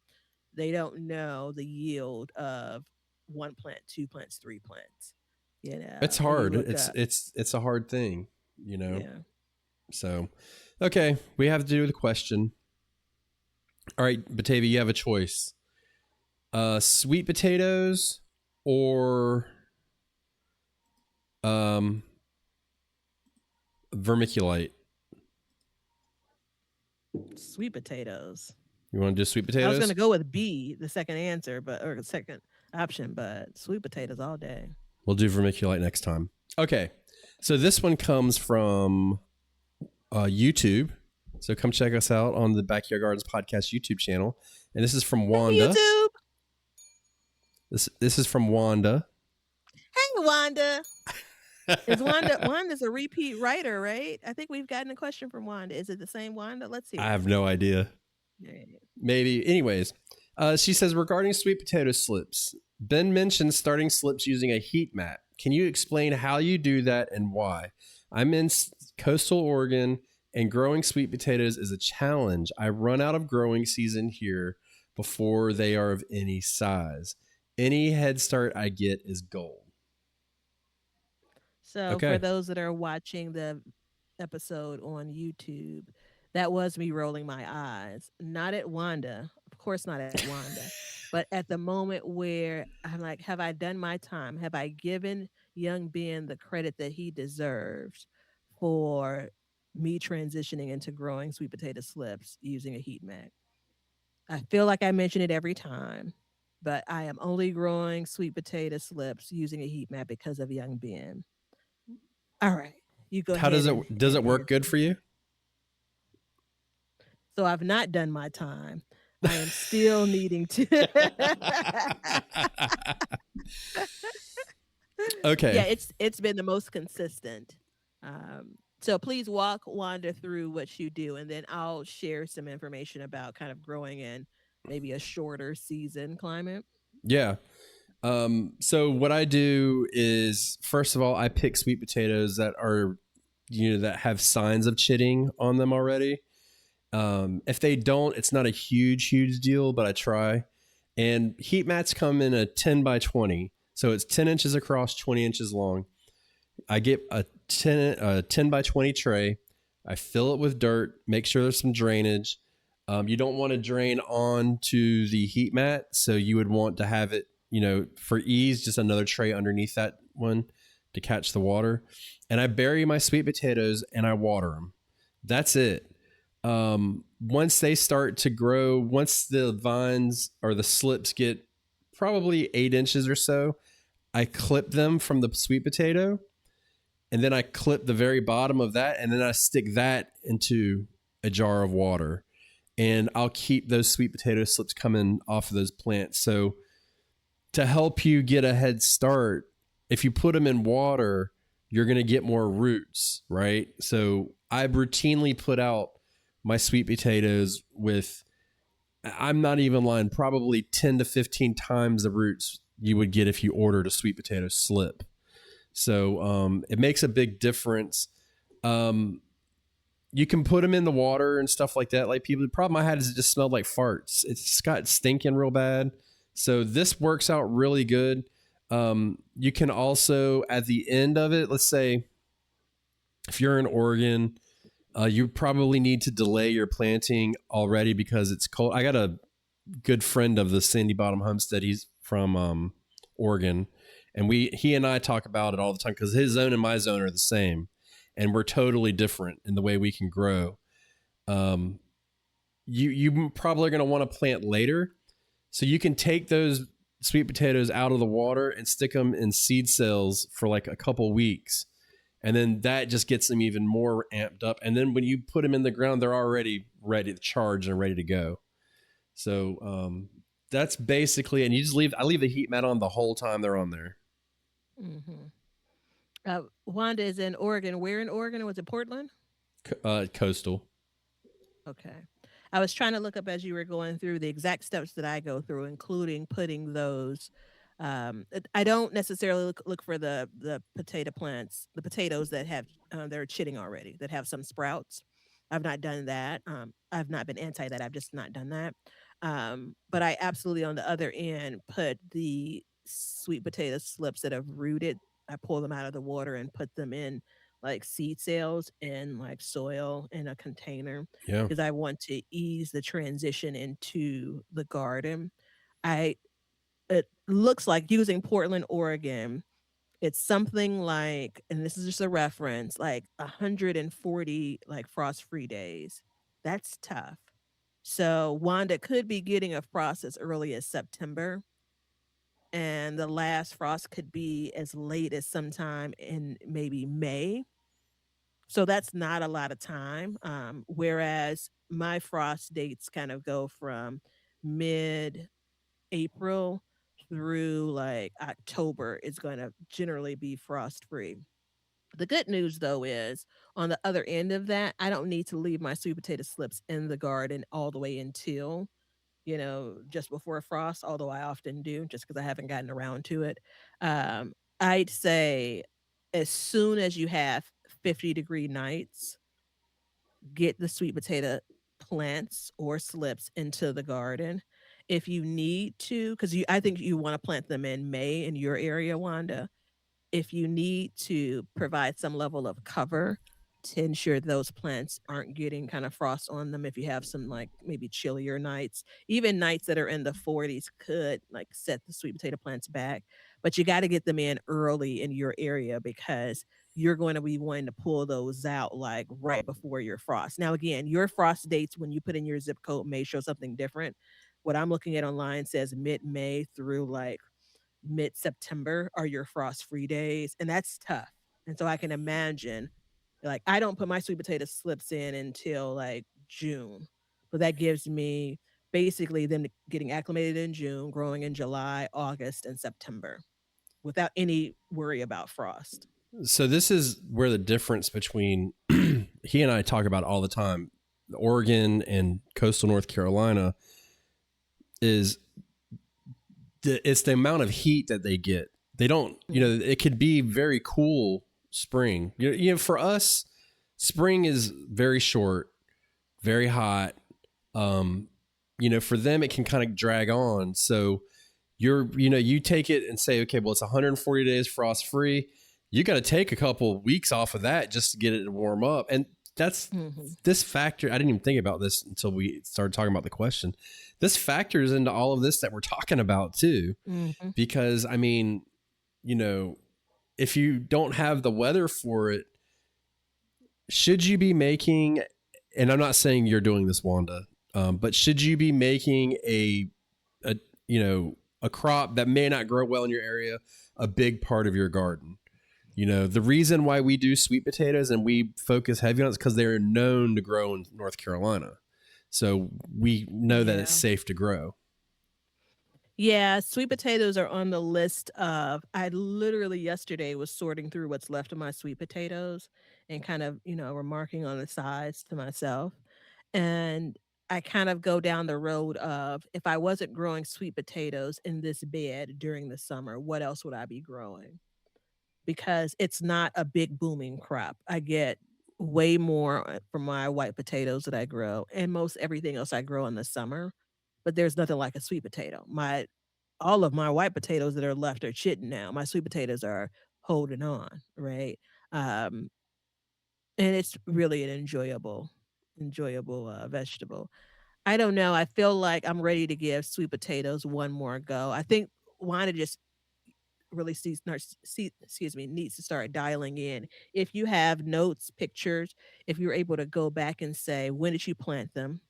They don't know the yield of one plant, two plants, three plants. You It's know, and you hard. look up. It's a hard thing, Yeah. So, okay, we have to do the question. All right, Batavia, you have a choice. Sweet potatoes or vermiculite. Sweet potatoes. You want to do sweet I was potatoes? gonna go with B, the second answer, but or the second option, but sweet potatoes all day. We'll do vermiculite next time. Okay, so this one comes from YouTube. So come check us out on the Backyard Gardens podcast YouTube channel. And this is from Wanda. YouTube. This is from Wanda. Hey Wanda. Is Wanda's a repeat writer, right? I think we've gotten a question from Wanda. Is it the same Wanda? Let's see. I have no idea. Yeah. Maybe. Anyways, she says, regarding sweet potato slips, Ben mentioned starting slips using a heat mat. Can you explain how you do that and why? I'm in coastal Oregon and growing sweet potatoes is a challenge. I run out of growing season here before they are of any size. Any head start I get is gold. So for those that are watching the episode on YouTube, that was me rolling my eyes, not at Wanda, of course not at Wanda, but at the moment where I'm like, have I done my time? Have I given young Ben the credit that he deserves for me transitioning into growing sweet potato slips using a heat mat? I feel like I mention it every time, but I am only growing sweet potato slips using a heat mat because of young Ben. All right, you go How ahead. Does it work good for you? So I've not done my time. I am still needing to. Okay. Yeah, it's been the most consistent. So please walk Wanda through what you do, and then I'll share some information about kind of growing in maybe a shorter season climate. Yeah. So what I do is, first of all, I pick sweet potatoes that are, that have signs of chitting on them already. If they don't, it's not a huge deal, but I try. And heat mats come in a 10 by 20. So it's 10 inches across, 20 inches long. I get a 10 by 20 tray. I fill it with dirt, make sure there's some drainage. You don't want to drain onto the heat mat. So you would want to have it, for ease, just another tray underneath that one to catch the water. And I bury my sweet potatoes and I water them. That's it. Once they start to grow, once the vines or the slips get probably 8 inches or so, I clip them from the sweet potato, and then I clip the very bottom of that, and then I stick that into a jar of water, and I'll keep those sweet potato slips coming off of those plants. So to help you get a head start, if you put them in water, you're going to get more roots, right? So I routinely put out my sweet potatoes with, I'm not even lying, probably 10 to 15 times the roots you would get if you ordered a sweet potato slip. So it makes a big difference. You can put them in the water and stuff like that. Like people, the problem I had is it just smelled like farts. It's got stinking real bad. So this works out really good. You can also, at the end of it, let's say if you're in Oregon, you probably need to delay your planting already because it's cold. I got a good friend of the Sandy Bottom Homestead. He's from Oregon, And he and I talk about it all the time because his zone and my zone are the same, and we're totally different in the way we can grow. Um, you probably are going to want to plant later, so you can take those sweet potatoes out of the water and stick them in seed cells for like a couple weeks, and then that just gets them even more amped up. And then when you put them in the ground, they're already ready to charge and ready to go. So that's basically, and you just I leave the heat mat on the whole time they're on there. Hmm. Wanda is in Oregon. Where in Oregon? Was it Portland? Coastal. Okay. I was trying to look up as you were going through the exact steps that I go through, including putting those. I don't necessarily look for the potato plants, the potatoes that have they're chitting already, that have some sprouts. I've not done that. I've not been anti that. I've just not done that. But I absolutely on the other end put the sweet potato slips that have rooted. I pull them out of the water and put them in like seed cells in like soil in a container Yeah. because I want to ease the transition into the garden. I It looks like using Portland, Oregon, it's something like, and this is just a reference, like 140 like frost-free days. That's tough. So Wanda could be getting a frost as early as September, and the last frost could be as late as sometime in maybe May. So that's not a lot of time. Whereas my frost dates kind of go from mid April through like October is going to generally be frost free. The good news though is on the other end of that, I don't need to leave my sweet potato slips in the garden all the way until, just before frost, although I often do just because I haven't gotten around to it. I'd say as soon as you have 50-degree nights, get the sweet potato plants or slips into the garden. If you need to, because I think you want to plant them in May in your area, Wanda. If you need to provide some level of cover to ensure those plants aren't getting kind of frost on them, if you have some like maybe chillier nights, even nights that are in the 40s could like set the sweet potato plants back. But you got to get them in early in your area because you're going to be wanting to pull those out like right before your frost. Now, again, your frost dates when you put in your zip code may show something different. What I'm looking at online says mid May through like mid-September are your frost-free days, and that's tough. And so I can imagine, like, I don't put my sweet potato slips in until like June, but that gives me basically them getting acclimated in June, growing in July, August, and September without any worry about frost. So this is where the difference between he and I talk about all the time, Oregon and coastal North Carolina, is it's the amount of heat that they get. They don't, Mm. it could be very cool spring. For us, spring is very short, very hot. Um, for them, it can kind of drag on. So you take it and say, okay, well, it's 140 days frost free. You got to take a couple weeks off of that just to get it to warm up. And that's Mhm. this factor. I didn't even think about this until we started talking about the question. This factors into all of this that we're talking about too, Mhm. because I mean, you know, if you don't have the weather for it, should you be making, and I'm not saying you're doing this, Wanda, but should you be making a a crop that may not grow well in your area a big part of your garden? The reason why we do sweet potatoes and we focus heavy on it is because they're known to grow in North Carolina. So we know that it's Yeah. safe to grow. Yeah, sweet potatoes are on the list of I literally yesterday was sorting through what's left of my sweet potatoes and kind of, remarking on the size to myself. And I kind of go down the road of if I wasn't growing sweet potatoes in this bed during the summer, what else would I be growing? Because it's not a big booming crop. I get way more from my white potatoes that I grow and most everything else I grow in the summer, but there's nothing like a sweet potato. My All of my white potatoes that are left are chitting now. My sweet potatoes are holding on, right? Um, and it's really an enjoyable vegetable. I don't know. I feel like I'm ready to give sweet potatoes one more go. I think why not just really needs to start dialing in. If you have notes, pictures, if you're able to go back and say, when did you plant them?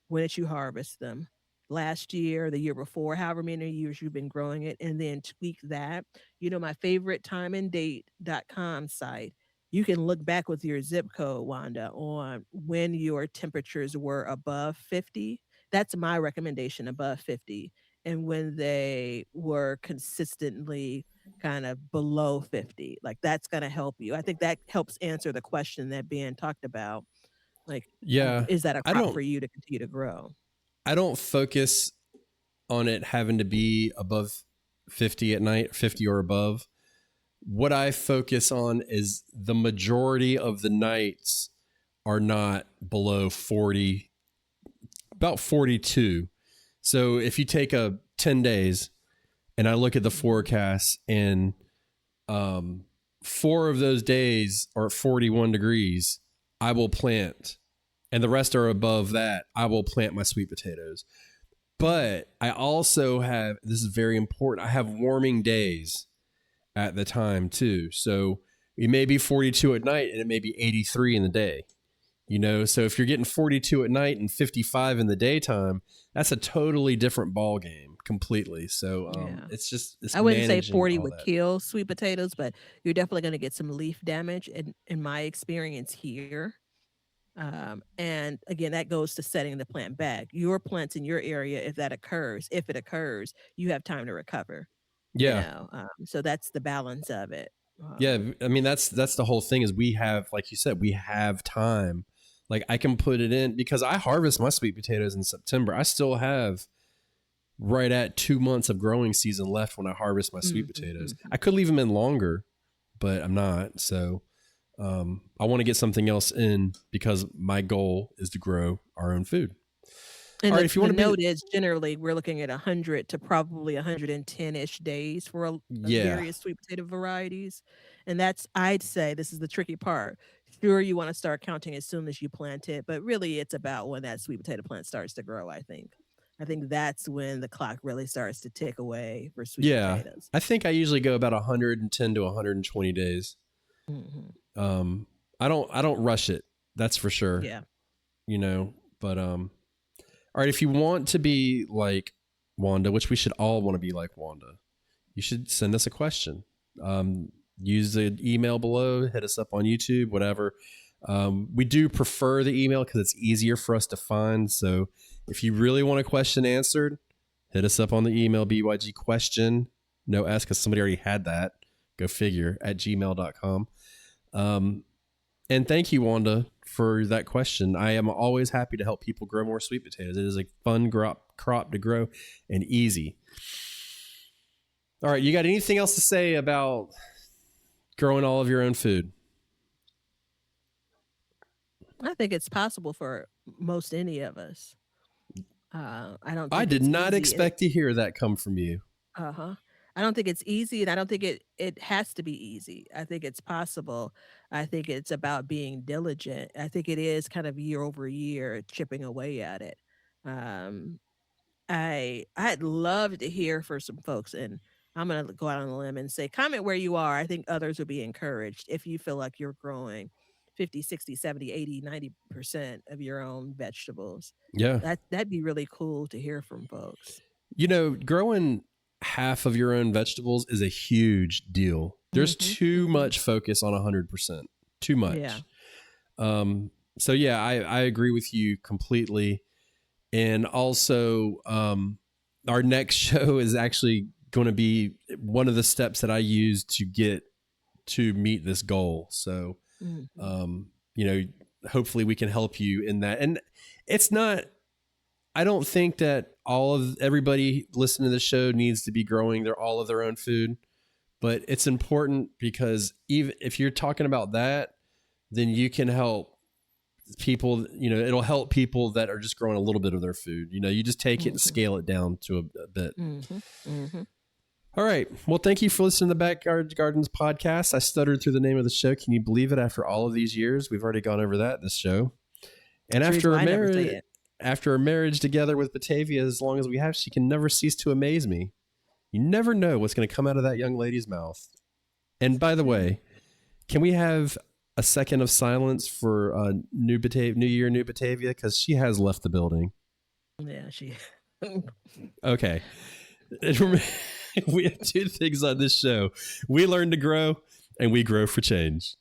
When did you harvest them? Last year, the year before, however many years you've been growing it, and then tweak that. My favorite timeanddate.com site, you can look back with your zip code, Wanda, on when your temperatures were above 50. That's my recommendation, above 50. And when they were consistently kind of below 50, like that's going to help you. I think that helps answer the question that Ben talked about. Like, Yeah. is that a I crop don't for you to continue to grow? I don't focus on it having to be above 50 at night, 50 or above. What I focus on is the majority of the nights are not below 40, about 42. So if you take a 10 days and I look at the forecast and 4 of those days are at 41 degrees, I will plant, and the rest are above that, I will plant my sweet potatoes. But I also have, this is very important, I have warming days at the time too. So it may be 42 at night and it may be 83 in the day. So if you're getting 42 at night and 55 in the daytime, that's a totally different ball game completely. So Yeah. it's I wouldn't say managing 40 all would that. kill sweet potatoes, but you're definitely going to get some leaf damage in my experience here. And again, that goes to setting the plant back. Your plants in your area, if it occurs, you have time to recover. Yeah. So that's the balance of it. Yeah. I mean, that's the whole thing is we have, like you said, we have time. Like I can put it in because I harvest my sweet potatoes in September. I still have right at 2 months of growing season left when I harvest my sweet Mhm, potatoes. mhm. I could leave them in longer, but I'm not. So I want to get something else in because my goal is to grow our own food. And All right, the if you the want to be, note is generally we're looking at 100 to probably 110-ish days for yeah, various sweet potato varieties. And that's, I'd say, this is the tricky part. Sure, you want to start counting as soon as you plant it, but really it's about when that sweet potato plant starts to grow, I think. I think that's when the clock really starts to tick away for sweet yeah. potatoes. I think I usually go about 110 to 120 days. Hmm. Um, I don't rush it. That's for sure. Yeah. But all right, if you want to be like Wanda, which we should all want to be like Wanda, you should send us a question. Use the email below, hit us up on YouTube, whatever. We do prefer the email because it's easier for us to find. So if you really want a question answered, hit us up on the email, bygquestion, no S because somebody already had that. Go figure, at gmail.com. And thank you, Wanda, for that question. I am always happy to help people grow more sweet potatoes. It is a fun crop to grow and easy. All right, you got anything else to say about growing all of your own food? I think it's possible for most any of us. I don't I think did it's not easy, and expect to hear that come from you. uh-huh. I don't think it's easy, and I don't think it has to be easy. I think it's possible. I think it's about being diligent. I think it is kind of year over year chipping away at it. Um, I'd love to hear for some folks, and I'm gonna go out on a limb and say comment where you are. I think others would be encouraged if you feel like you're growing 50, 60, 70, 80, 90% of your own vegetables. Yeah. That'd be really cool to hear from folks. Growing half of your own vegetables is a huge deal. There's Mhm, too mhm. much focus on 100%. Too Yeah. much. So yeah, I agree with you completely. And also, our next show is actually going to be one of the steps that I use to get to meet this goal. So, Mhm. um, you know, hopefully we can help you in that. And it's not, I don't think that everybody listening to the show needs to be growing all of their own food, but it's important because even if you're talking about that, then you can help people, it'll help people that are just growing a little bit of their food. You just take it and Mhm. scale it down to a bit. Mhm. Mhm. All right. Well, thank you for listening to the Backyard Gardens podcast. I stuttered through the name of the show. Can you believe it? After all of these years, we've already gone over that in this show. And That's the reason why I never say it. after a marriage together with Batavia, as long as we have, she can never cease to amaze me. You never know what's going to come out of that young lady's mouth. And by the way, can we have a second of silence for New Year, New Batavia? Because she has left the building. Yeah, she. Okay. We have two things on this show. We learn to grow, and we grow for change.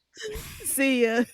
See ya.